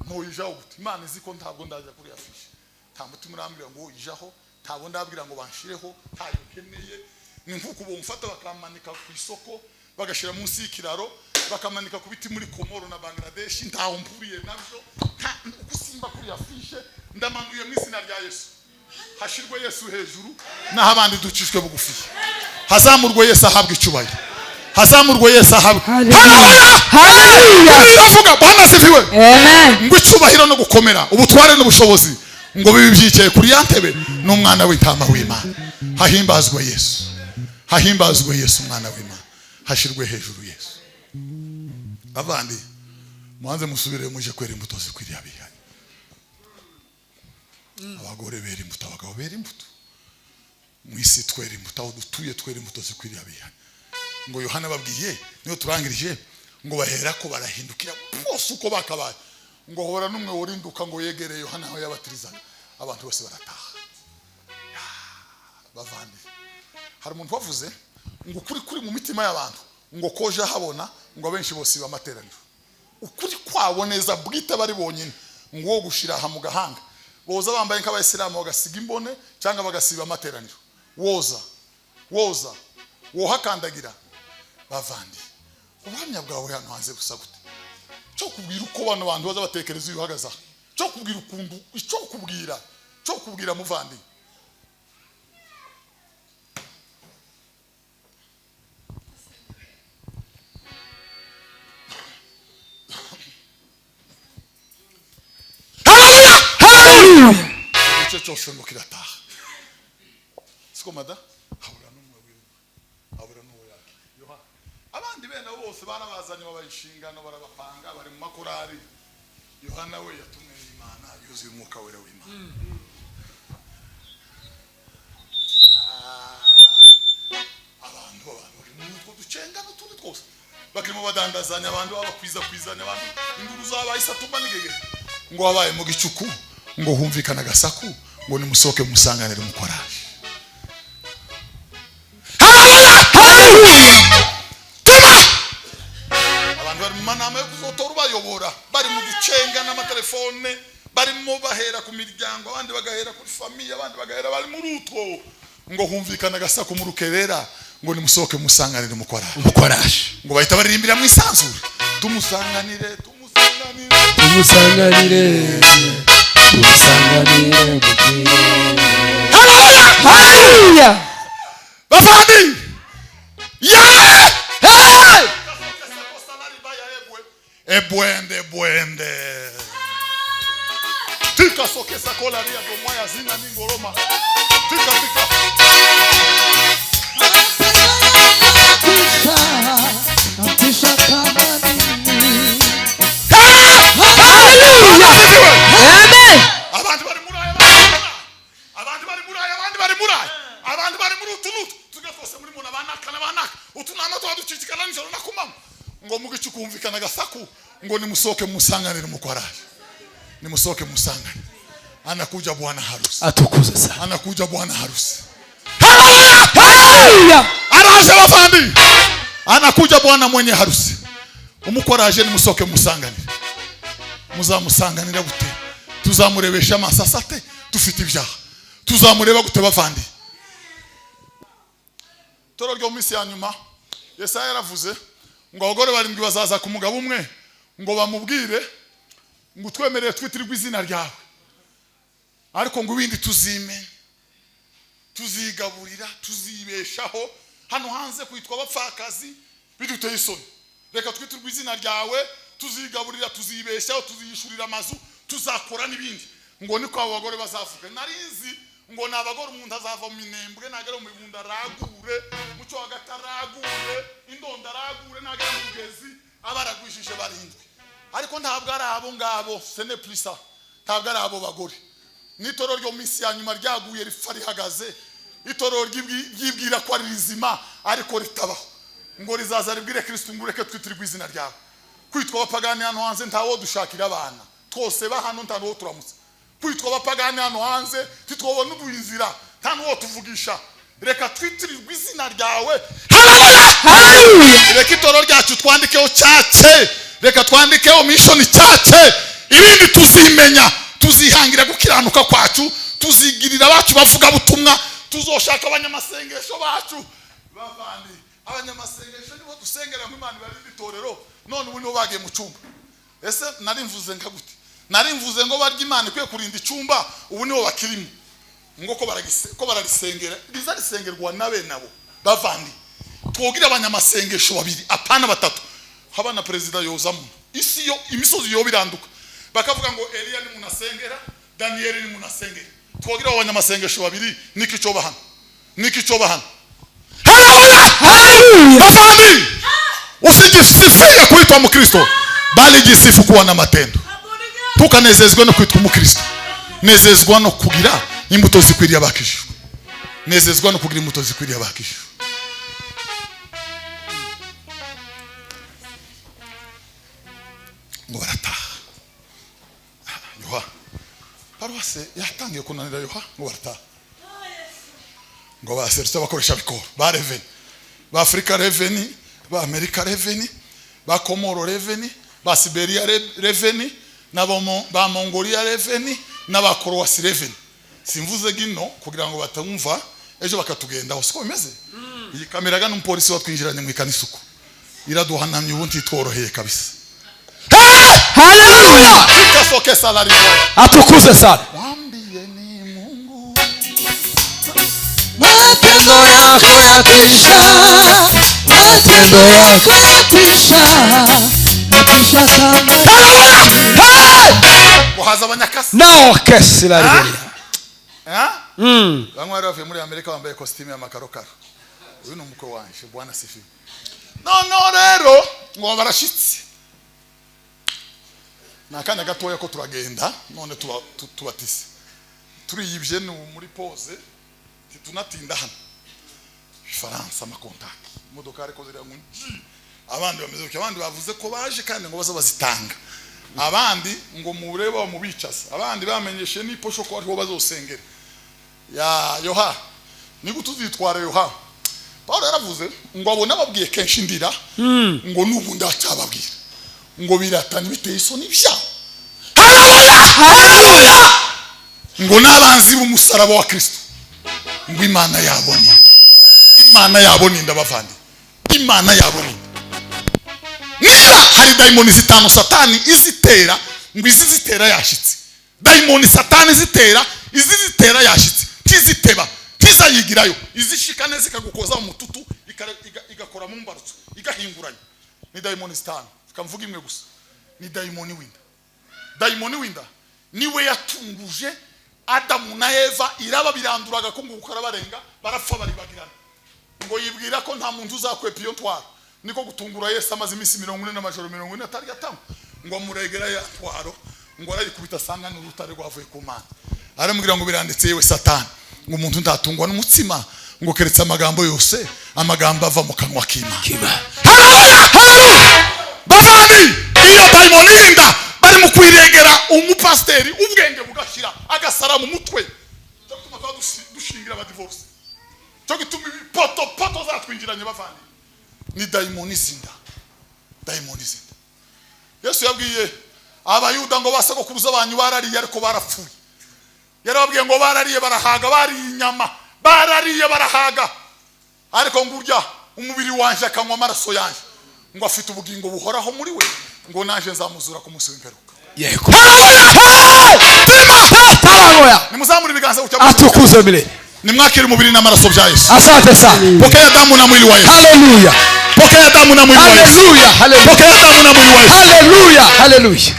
Speaker 1: ntoyijaho gute Imana izi ko ntabwo ndaje kuri afishe nta mutima urambwira ngo ijaho ntabwo ndabwira ngo banshireho ntayo ukeneye ni nkuko bomfata bakamanika ku isoko bagashira munsi y'ikiraro bakamanika ku biti muri Komoro na Bangladesh ntaho mpuriye nabyo gusimba kuri afishe ndamanuye mu izina rya Yesu hashirwe Yesu hejuru naho abandi ducishwe bugufi hazamurwe Yesu ahabwa icubahiro hazamurwe Yesu ahabwa haleluya avuga Bwana sifiwe amen ngo icubahiro no gukomera ubutware n'ubushobozi ngo bibi byicaye kuri yantebe n'umwana w'intama w'Imana hahimbazwe Yesu umwana w'Imana hashirwe hejuru Yesu abandi mwanze musubire muje kwera imbuto zikwiriye abihanye abagore bera imbuto abagabo bera imbuto mwisi twera imbuto aho dutuye twera imbuto zikwiriye abihanye ngo Yohana babwiye niyo turangirije ngo bahera ko barahindukira bose uko bakabaye ngo hora numwe worinduka ngo yegere Yohana aho yabatirizaga abantu bose barataha bavandi hari umuntu wavuze ngo kuri mu mitima y'abantu ngo koje habona ngo abenshi bose bamateraniro ukuri kwabo neza bwite bari bonyine ngo wo gushira aha mu gahanga boza bambaye nk'abayisilamu bagasiga imbone cyangwa bagasiba amateraniro woza wohakandagira bavandi ubuhamya bwawe hano hanze gusa gute cyo kubwira uko bano bantu baza batekereza uyuhagaza cyo kubwira ukundu cyo kubwira muvandi icyo cyose ngo kirataha siko mada habura n'uwo yake Yohana abandi bene bose barabazanye babayishingano barabapanga bari mu makorari Yohana we yatumwe n'Imana yuzuye umwuka wera w'Imana abantu n'utwo ducenga n'utundi twose bakirimo badandazanya abantu babakwizanya abantu induru zabaye isatuma n'igege ngo wabaye mu gicuku ngo humvikana gasaku ngo nimusoke musanganire mukoraje abantu bari mu manama yo kuzotora bayobora bari mu ducenga n'amatelefone barimo bahera ku miryango abandi bagahera kuri famiye abandi bagahera bari muri utwo ngo humvikana gasaku mu rukerera ngo nimusoke musanganire mukoraje ngo bahita baririmbira mu isanzure tumusanganire haleluya bafandi ebwende tika sokesa kola ria do moya zina ningoroma tika amen abantu bari muri utunutu tugafose muri muna banaka utunana twaducicikana n'ijoro nakumama ngo mugicu kumvikana gasaku ngo nimusoke musanganire mukoraje nimusoke musanganire anakuja bwana harusi atukuze sana anakuja bwana harusi haleluya araje bafandi anakuja bwana mwenye harusi umukoraje nimusoke musanganire muzamusanganira gute tuzamurebesha amasasate dufite ibyaha tuzamureba gute bavandi toro ryo misi ya nyuma Yesaya yaravuze ngo abagore barindwi bazaza ku mugabo umwe ngo bamubwire ngo twemerere twitirirwe izina ryawe ariko ngo ibindi tuzigaburira tuzibeshaho hano hanze kwitwa abapfakazi biduteye isoni reka twitirwe izina ryawe tuzigaburira tuzibeshaho tuziyishurira amazu tuzakora n'ibindi ngo niko abo bagore bazavuga narizi ngo nabagore umuntu azava mu minembwe nagere mu bunda ragure mucyo hagati ragure indonda ragure nagere mu rugezi abaragwishije barindwi ariko ntabwo ari abo ngabo sene plisa ntabwo ari abo bagore nitoro ryo misi ya nyuma ryaguye rifari hagaze itoro ryibwira ko ari rizima ariko ritabaho ngo rizaza ribwire Kristo ngo reke twitirirwe izina ryawe kwitwa abapagani hano hanze ntawo dushakira abana twose bahano ntawo turamutse kwitwa abapagani hano hanze titwobona ubuyinzira ntawo tuvugisha reka twitirirwe izina ryawe.
Speaker 2: Hallelujah.
Speaker 1: Reka itoro ryacu twandikeho cyace, reka twandikeho mission cyace. Ibindi tuzimenya, tuzihangira gukiranuka kwacu, tuzigirira abacu bavuga butumwa, tuzoshaka abanyamasengesho bacu. Bavandi abanyamasengesho nibo dusengera mu Imana bari bitorero, none ubu nibo bagiye mu cyumba. Ese nari mvuze nkagute? Nari mvuze ngo barya Imana ikwiye kurinda icyumba, ubu nibo bakirimo. Ngo ko bararisengera, rizarisengerwa nabe nabo. Bavandi twogira abanyamasengesho babiri, apana batatu. Haba na president yozamo. Isi yo imisozi yo biranduka. Bakavuga ngo Elia ni munasengera, Daniel ni munasengera. Twogira abanyamasengesho babiri, niki cyo bahana. Niki cyo bahana.
Speaker 2: Hallelujah.
Speaker 1: Bavandi usijisifia kuitwa Mkristo, bali jisifu kuwa na matendo. Tukanezezwa no kwitwa Mkristo. Nezezwa no kugira imbuto zikwiriye abakisho. Nezezwa no kugira imbuto zikwiriye abakisho. Ngo barataha. Yoha paruwase yatangiye kunanira Yoha ngo barataha. Ngo baserutse bakoresha bikoro ba Revenue, ba Africa Revenue, ba America Revenue, ba Komoro Revenue, ba Siberia Revenue, na ba Mongolia Revenue, na ba Croatia Revenue. Simvuze gino kugira ngo batamumva ejo bakatugenda siko bimeze. Iyi kamera gano umupolisi watwinjiranye mu ikanisa uko iraduhanamye ubundi tworoheye kabisa.
Speaker 2: Hallelujah.
Speaker 1: Tusoke salari.
Speaker 2: Atukuze sana.
Speaker 1: Mwambie ni Mungu.
Speaker 2: Matendo yako yatisha. Matendo yako yatisha. Yatisha sana.
Speaker 1: Muhaza abanyakasi.
Speaker 2: No kesi la Liberia.
Speaker 1: Bamwe bari muri Amerika bambaye costume ya makarokaro. Uyu ni umukwe wanje Bwana sifi. No rero ngo barashitse. Nakanya gatoya ko turagenda none tubatise. Turiyibye ni muri pause tunatinda hano. France amakontaki. Imodoka ariko zira ngunji. Abandi bameze ko abandi bavuze ko baje kandi ngo baza bazitanga. Abandi ngo mureba mu bicaza. Abandi bamenyeshe ni posho ko ariho bazosengera. Ya Yoha ni gutuzitwara Yoha. Paulo yaravuze ngo abona babwiye kenshi ndira ngo nubu ndacyababwira ngo biratana biteye isoni byawo.
Speaker 2: Hallelujah.
Speaker 1: Ngo nabanzi b'umusaraba wa Kristo ngo Imana yabonye. Imana yabonye ndabavandi. Imana yabonye. Niba hari daimoni zitano satani izitera ngo izitera yashitse. Daimoni satani zitera izitera yashitse. Tiziteba tizayigirayo izishikane zikagukoza mu mututu igakora mu mbarutso igahinguranya. Ni daimoni zitano zikamvuga imwe gusa. Ni daimoni winda. Daimoni winda niwe yatunguje Adamu na Eva iraba biranduraga ko ngukora barenga barapfa baribagirana. Ngo yibwira ko nta muntu uzakwepa iyo ntwaro. Niko gutungura Yesu amaze iminsi 40 n'amajoro 40 atari yatamu. Ngo muregera ya ntwaro ngo arayikubita sanga n'urutare rwavuye ku Mana. Aramubwira ngo biranditse yewe Satani ngo umuntu ndatungwa n'umutsima ngo keretse amagambo yose amagambo ava mu kanwa k'Imana. Bavandi iyo daimoni yinda bari mu kwiregera umupasteri ubwenge bugashira agasara mu mutwe. Cyo gituma dushingira aba divorce. Cyo gituma poto zatwinjiranye bavandi. Ni daimoni zinda. Daimoni zinda. Yesu yabwiye abayuda ngo basagokuruza abanyu barariye ariko barapfuye. Yarababwiye ngo barariye barahaga bari inyama barariye barahaga ariko ngurya umubiri wanje akanywa amaraso yanje ngo afite ubugingo buhoraho muri we ngo naje nzamuzura ku munsi w'imperuka.
Speaker 2: Yego. Hallelujah.
Speaker 1: Nimuzamura ibiganza ucyo
Speaker 2: Atukuze mile.
Speaker 1: Nimwakire umubiri n'amaraso bya Yesu.
Speaker 2: Asante sana.
Speaker 1: Pokea damu na mwili wa Yesu.
Speaker 2: Hallelujah.
Speaker 1: Pokea damu na mwili wa Yesu.
Speaker 2: Hallelujah. Hallelujah.
Speaker 1: Pokea damu na mwili wa Yesu.
Speaker 2: Hallelujah. Hallelujah.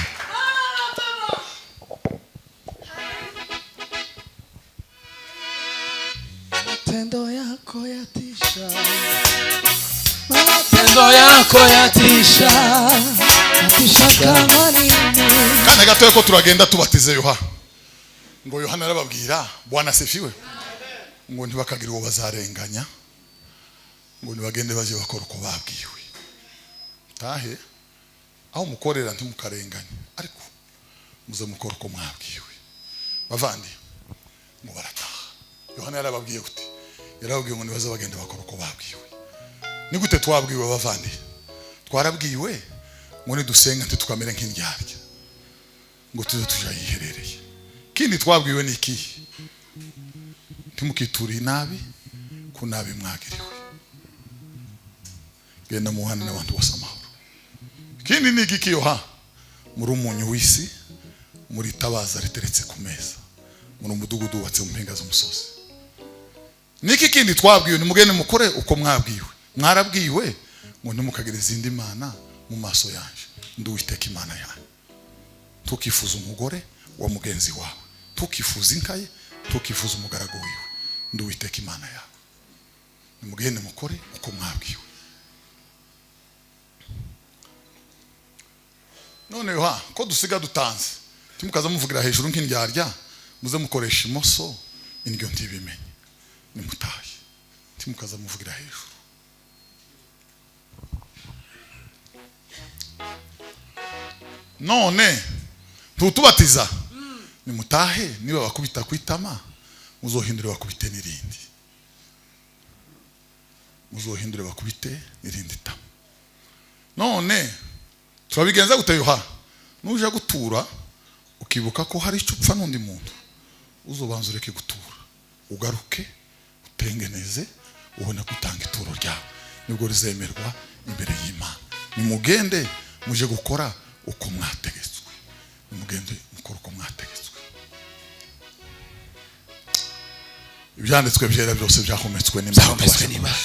Speaker 2: Matendo yako yatisha. Matendo yako yatisha. Yatisha kama nini.
Speaker 1: Kana gatoya ko turagenda tubatize Yohana. Ngo Yohana arababwira Bwana sifiwe. Ngo ntibakagira uwo bazarenganya. Ngo nibagende baje bakora uko babwiwe. Tahe aho mukorera ntimukarenganya ariko muze mukora uko mwabwiwe. Bavandi ngo barataha. Yohana yarababwiye uti yarabwiye ngo nibaza bagenda bakora uko babwiwe. Ni gute twabwiwe bavandi? Twarabwiwe ngo nidusenga tukamera nk'indyarya ngo tuze tuja yiherereye. Kindi twabwiwe ni iki? Timukitura inabi ku nabi mwagiriwe. Genda muhana n'abantu bose amahoro. Kindi ni iki yoha? Muri umunyu w'isi, muri tabaza riteretse ku meza, muri umudugudu wubatse mu mpinga z'umusozi. Niki kindi twabwiwe? Nimugende mukore uko mwabwiwe. Mwarabwiwe ngo ntimukagire izindi mana mu maso yanje, ndi Uwiteka Imana yanyu. Tukifuza umugore wa mugenzi wawe, tukifuza inkaye, tukifuza umugaragu wiwe, ndi Uwiteka Imana yawe. Nimugende mukore uko mwabwiwe. None yoha ko dusiga dutanze, timukaza muvugira hejuru nk'indyarya, muze mukoresha imoso indyo ntibimenye. Nimutaye timukaza muvugira hejuru. None tutubatiza nimutahe, niba bakubita kwitama muzohindure bakubite nirindi, muzohindure bakubite nirindi tama. None turabigenza gute yoha? Nuja gutura ukibuka ko hari icupfa n'undi muntu, uzobanza ureke gutura, ugaruke utengeneze, ubone gutanga ituro ryawe, nibwo rizemerwa imbere y'Imana. Nimugende muje gukora uko mwategetswe. Nimugende mukora uko mwategetswe. Ibyanditswe byera byose byahumetswe n'Imana,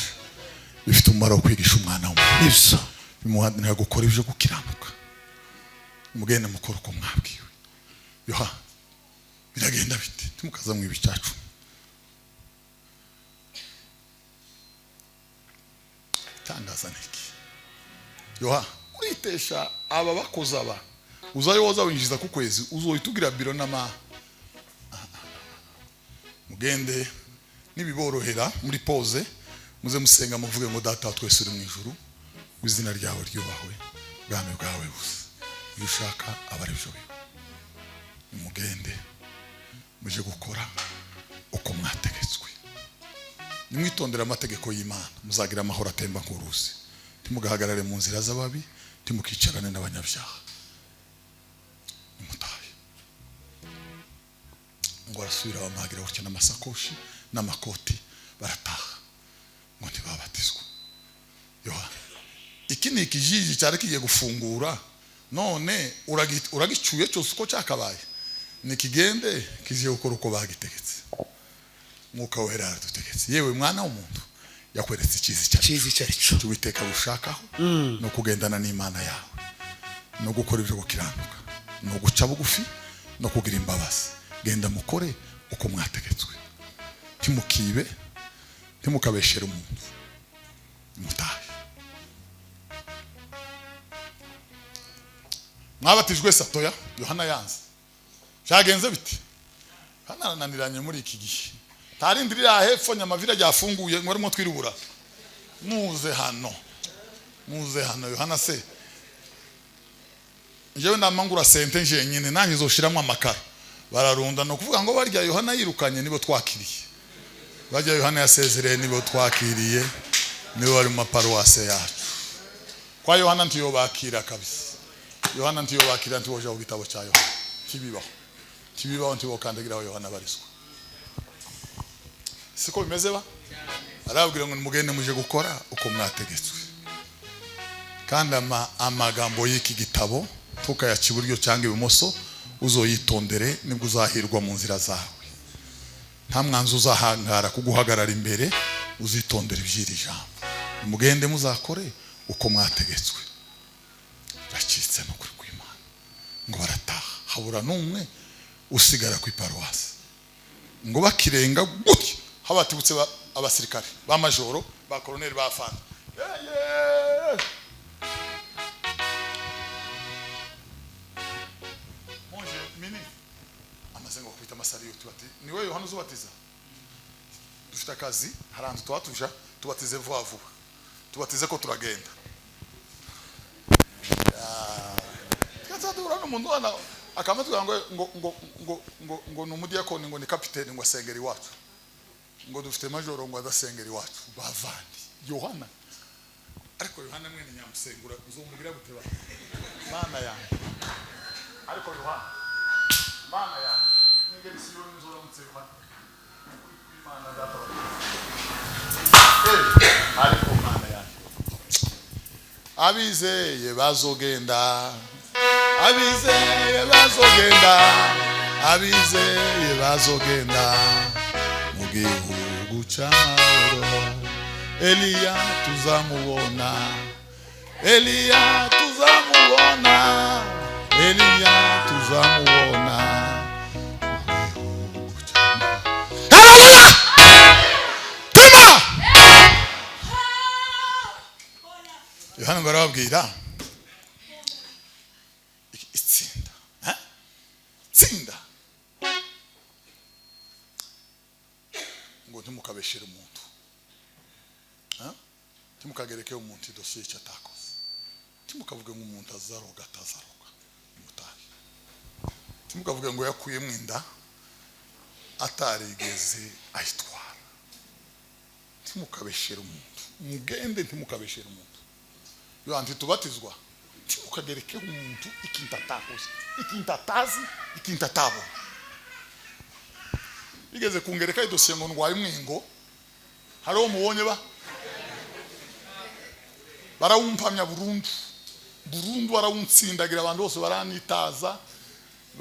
Speaker 1: bifite umumaro wo kwigisha umwana w'umuntu, bimuhanira gukora ibyo gukiranuka. Nimugende mukora uko mwabwiwe. Yoha biragenda bite? Timukaza mwibi cyacu. Tangaza niki yoha? Uritesha aba bakoza aba, uzayoza winjiza ku kwezi, uzoyitugira biro n'ama. Mugende nibiborohera muri pose, muze musenga muvuge ngo Data wa twese uri mu ijuru, izina ryawe ryubahwe, bwami bwawe buze, iyo ushaka abari byo biwe. Nimugende muje gukora uko mwategetswe. Nimwitondera amategeko y'Imana, muzagira amahoro atemba nk'uruzi. Timugahagarare mu nzira z'ababi, timukicarane n'abanyabyaha. Nimutahe. Ngo arasubira bamagira gutya n'amasakoshi n'amakoti, barataha ngo ntibabatizwe. Yoha iki ni ikijiji cyari kigiye gufungura, none uragicuye cyose uko cyakabaye. Nikigende kiziye gukora uko bagitegetse. Mwuka wera aradutegetse. Yewe mwana w'umuntu, yakweretse ikizi cyacu Uwiteka gushakaho, no kugendana n'Imana yawe, no gukora ibyo gukiranuka, no guca bugufi, no kugira imbabazi. Genda mukore uko mwategetswe. Timukibe, timukabeshere umuntu. Mutahe. Mwabatijwe satoya? Yohana yanze. Cyagenze biti? Hana arananiranye muri iki gihe. Tarindirira hepfo nyamavira ryafunguye ngo arimo twirubura. Muze hano Yohana se. Jewe ndamangura sente nje nyine nanjye zoshiramo amakara. Bararunda no kuvuga ngo barya Yohana yirukanye nibo twakiriye. Barya Yohana yasezereye nibo twakiriye. Nibo bari mu maparuwase yacu. Kwa Yohana ntiyo bakira kabisa. Yohana ntiyo bakira ntiwoja ku gitabo cya Yohana. Kibibaho ntiwo kandagira Yohana bariswa. Siko bimeze ba? Arabwira ngo mugende muje gukora uko mwategetswe. Kandi amagambo y'iki gitabo tukayaca iburyo cyangwa ibumoso, uzoyitondere nibwo uzahirwa mu nzira zawe. Nta mwanzu uzahangara kuguhagarara imbere, uzitondere ibyiri jambo. Mugende muzakore uko mwategetswe. Bacitse no kuri kw'Imana ngo barataha, habura n'umwe usigara ku iparuwasi. Ngo bakirenga gutya habatibutse abasirikare ba majoro ba colonel ba fanda. Monje mini amazengo kwita masari yo tubati niwe Yohana uzubatiza. Dufite akazi haranze twatuja tubatize vuba vuba, tubatize ko turagenda. Kazadura n'umuntu wana akamatwa ngo numudiyakoni ngo ni kapiteni ngo asengera iwacu. ngo dufite majoro ngo adasengera iwacu bavandi Yohana ariko Yohana mwene nyamusengura uzomubwira guteba mana yanjye ariko Yohana mana yanjye ngeri siyo nzora mutseba mana data ariko mana yanjye abizeye bazogenda mu gihugu cy'amahoro Eliya tuzamubona Yohana barababwira itsinda ngo ntimukabeshere umuntu ntimukagereke umuntu idosiye cyatakoze ntimukavuge ngo umuntu azaroga mutahi ntimukavuge ngo yakuye mwinda atarigeze ayitwara ntimukabeshere umuntu mugende ntimukabeshere umuntu yo antitubatizwa ntimukagereke umuntu ikintu atakoze ikintu atazi ikintu atabona igeze kungereka idosiye ngo ndwaye umwingo hari uwo mubonye barawumpamya burundu barawuntsindagira abantu bose baranitaza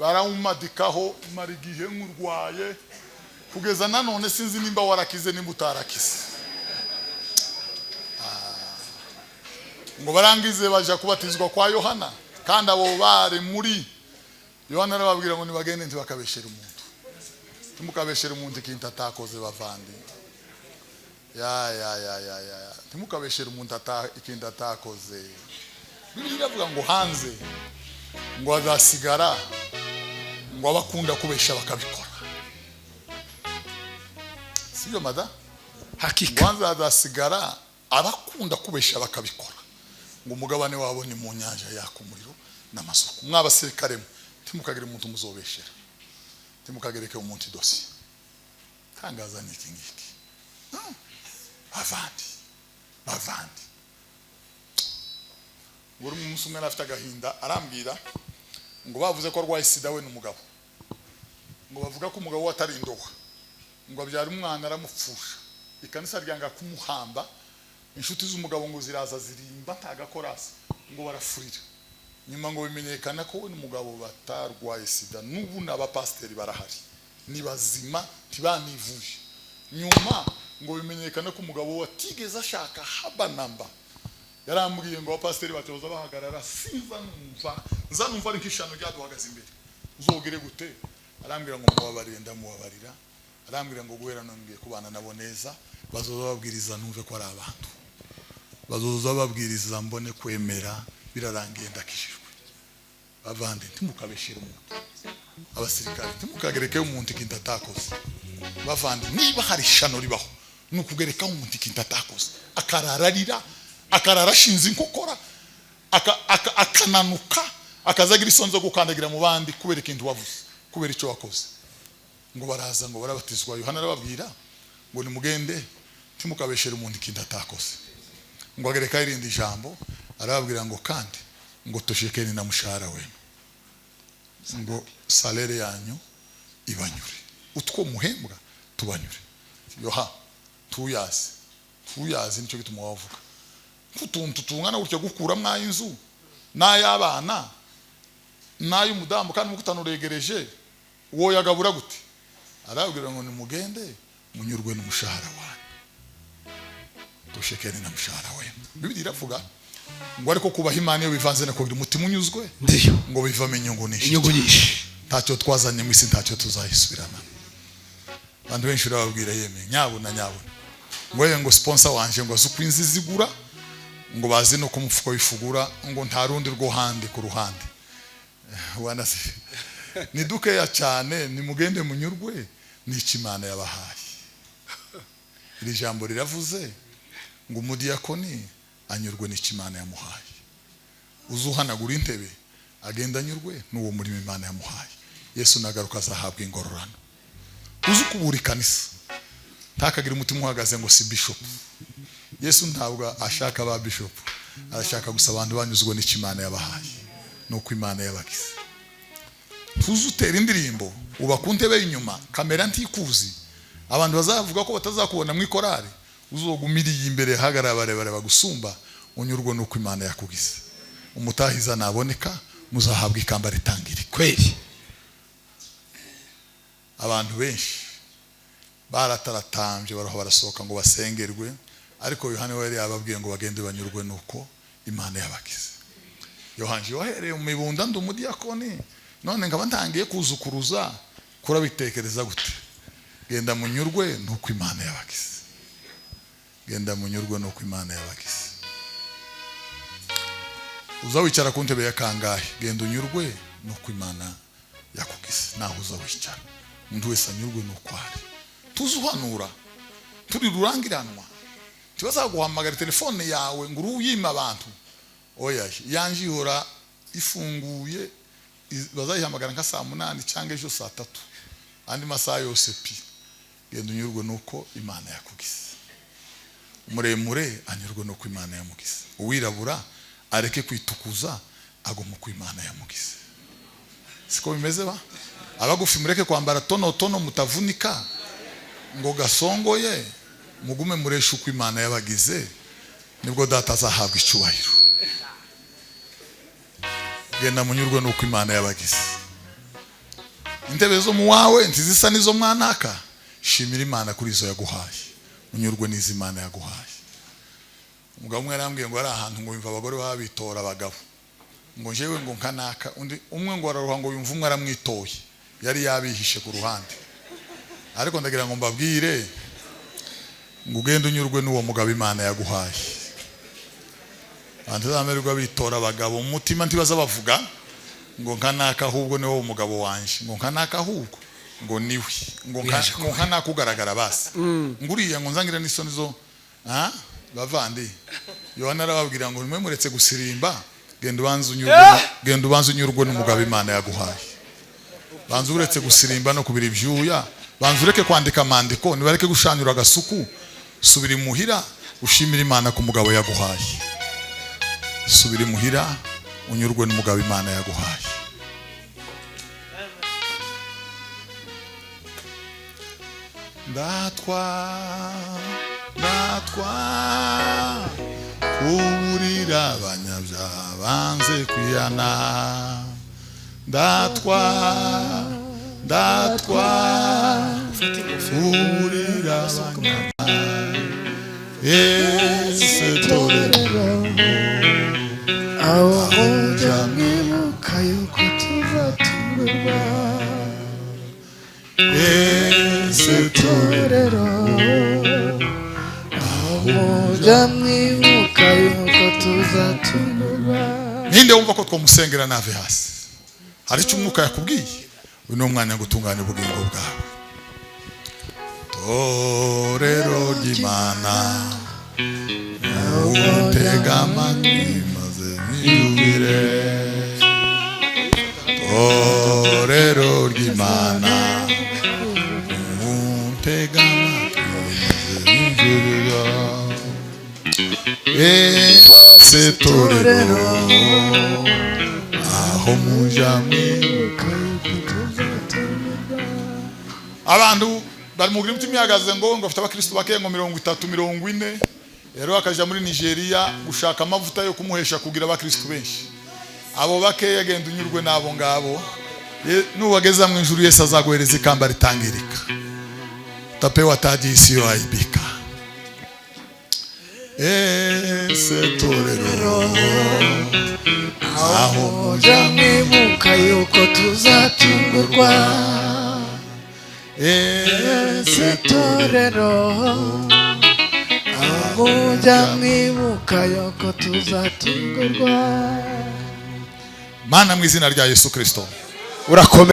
Speaker 1: barawumadikaho mara igihe nk'urwaye kugeza nanone sinzi nimba warakize nimba utarakize ngo barangize baje kubatizwa kwa Yohana kandi abo bari muri Yohana arababwira ngo nibagende ntibakabeshere umuntu timukabeshere umuntu ikintu atakoze bavandi ya timukabeshere umuntu ikintu atakoze Bibiliya ivuga ngo hanze ngo azasigara ngo abakunda kubesha bakabikora sibyo mada
Speaker 2: hakika
Speaker 1: wanza azasigara abakunda kubesha bakabikora ngo umugabane wabo ni mu nyanja yakumuriro n'amasoko mwabasirikare timukagire umuntu muzobeshera timukagereke umuntu idosi tangaza niki ngiki bavandi buri umunsi umwe afite agahinda arambwira ngo bavuze ko arwaye sida we n'umugabo ngo bavuga ko umugabo atari indoha ngo abyara umwana aramupfusha ikanisa ryanga kumuhamba inshuti z'umugabo ngo ziraza zirimba ntagakorasa ngo barafurira nyuma ngo bimenyekana ko we n'umugabo batarwaye sida n'ubu n'abapasteri barahari ni bazima tibanivuje nyuma ngo bimenyekana ko umugabo watigeze ashaka haba namba yarambwiye ngo abapasteri batoza bahagarara sinza numva ari nk'ishano ryaduhagaze imbere uzogere gute arambwira ngo mubabarire ndamubabarira arambwira ngo guhera nambwiye kubana nabo neza bazoza babwiriza numve ko ari abantu bazoza babwiriza mbone kwemera birarangiye ndakishijwe bavande timukabeshira umuntu abasirikare timukagereke umuntu ikintu atakoze bavande niba hari ishano ribaho nukugereka umuntu ikintu atakoze akarara shinzi nkokora akananuka akazagira isonzo gukandagira mu bandi kubera ikintu wavuze kubera icyo wakoze ngo baraza ngo barabatizwa Yohana arababwira ngo nimugende timukabeshere umuntu ikintu atakoze ngo agereka irindi jambo arababwira ngo kandi ngo toshekeni na mushahara we ngo salere yanyu ibanyure utwo muhembwa tubanyure yoha tuyazi nicyo gituma wavuga kutuntu tungana gutya gukura mwayinzu n'ayabana n'ayumudamu kandi mukutanuregereje uwo yagabura gute arabwira ngo nimugende munyurwe n'umushahara wanyu toshekeni na mushahara we Bibiliya iravuga ngo ariko kubaha Imana iyo bivanze nako biri umutima unyuzwe
Speaker 2: ndiyo
Speaker 1: ngo bivame inyungu nyinshi ntacyo twazanye mu isi ntacyo tuzayisubirana abantu benshi urababwira yeme nyabuna ngo sponsor wanje ngo azukwinzi zigura ngo bazi no kumfuko bifugura ngo nta rundi rwo handi ku ruhande wanase ni dukeya cyane nimugende munyurwe n'ikimana yabahaye iri jambo riravuze ngo umudiyakoni anyurwe n'ikimana yamuhaye uzuhanagura intebe agenda anyurwe n'uwo murimo Imana yamuhaye Yesu nagaruka azahabwa ingororano uzukubura ikanisa ntakagira umutima uhagaze ngo si bishop. Yesu ntabwo ashaka ba bishop, arashaka gusa abantu banyuzwe n'icyo Imana yabahaye nuko Imana yabagize. Tuzutera indirimbo uba ku ntebe y'inyuma, kamera ntikuzi, abantu bazavuga ko batazakubona mu ikorari, uzogumiriye imbere hagarara barebare bagusumba, unyurwa nuko Imana yakugize. Umutahiza naboneka, muzahabwa ikamba ritangire kweli. Abantu benshi barataratamje baraho barasohoka ngo basengerwe, ariko Yohana we yari yababwiye ngo bagende banyurwe nuko Imana yabagize. Yohana yohereye mu mibunda ndumudiyakoni, none ngaba ntangiye kuzukuruza, kurabitekereza gute? Genda munyurwe nuko Imana yabagize. Genda munyurwe nuko Imana yabagize. Uzawicara ku ntebe ya kangahe, genda unyurwe nuko Imana yakugize. Naho uzawicara umuntu wese anyurwe nuko ari. Tuzuhanura turi rurangiranwa, tubazaguhamagara telefone yawe ngo uruyima abantu. Oya, yanje ihora ifunguye, bazayihamagara nka saa 8 cyangwa ejo saa 3, andi masaha yose pi. Genda unyurwe nuko Imana yakugize. Umuremure anyurwe nuko Imana yamugize. Uwirabura areke kwitukuza, agomba ku Imana yamugize. Siko bimeze ba? Abagufi mureke kwambara tono mutavunika ngo gasongoye, mugume muresha uko Imana yabagize, nibwo data azahabwa icyubahiro. Genda munyurwe nuko Imana yabagize. Intebe zo mu wawe ntizisa nizo mwanaka, shimira Imana kuri izo yaguhaye, unyurwe n'izo Imana yaguhaye. Umugabo umwe yarambwiye ngo ari ahantu ngo yumva abagore babitora abagabo, ngo jewe ngo nkanaka, undi umwe ngo araruha ngo yumva umwe aramwitoye, yari yabihishe ku ruhande. Ariko ndagira ngo mbabwire ngo ugende unyurwe n'uwo mugabo Imana yaguhaye. Abantu bamererwa bitora abagabo mu mutima ntibaza bavuga ngo nkanaka ahubwo ni wowe umugabo wanje, ngo nkanaka ahubwo ngo niwe, ngo nkanaka ugaragara basi. Nguriya ngo nzangira n'isoni zo bavandi. Yohana arababwira ngo nimwe muretse gusirimba, genda ubanze unyurwe n'umugabo Imana yaguhaye. Banze uretse gusirimba no kubira ibyuya, banze ureke kwandika amandiko, nibareke gushanyura agasuku, subira imuhira ushimira Imana ku mugabo yaguhaye. Subira imuhira unyurwe n'umugabo Imana yaguhaye. Ndatwa kuburira abanyabyaha banze kwiyana. Ndatwa kuburira abanyabyaha. Ese torero
Speaker 2: aho mwibuka yuko tuzaturwa.
Speaker 1: Ese torero
Speaker 2: aho mwibuka yuko tuzaturwa.
Speaker 1: Ninde wumva ko twomusengera nave hasi? Hari icyo umwuka yakubwiye? Uyu ni umwanya gutunganya ubugingo bwawe. Torero ry'Imana utega amatwi maze mwiyumvire. Torero ry'Imana utega amatwi maze mwiyumvire. Ese torero aho muja mwibuka yuko tuzaturwa. Abantu bari mu grimti mihagaze ngo afite abakristo bake ngo 30-40. Rero akaja muri Nigeria gushaka amavuta yo kumuhesha kugira abakristo benshi. Abo bake yagenda unyurwe nabo ngabo. Nuwageza mu ijuru Yesu azaguhereza ikamba ritangirika. Utapewa taji isiyoaibika. Ese torero
Speaker 2: aho muja mwibuka yuko tuzaturwa. Ese torero aho muja mwibuka yuko tuzaturwa.
Speaker 1: Mana mu izina rya Yesu Kristo
Speaker 2: urakomeye.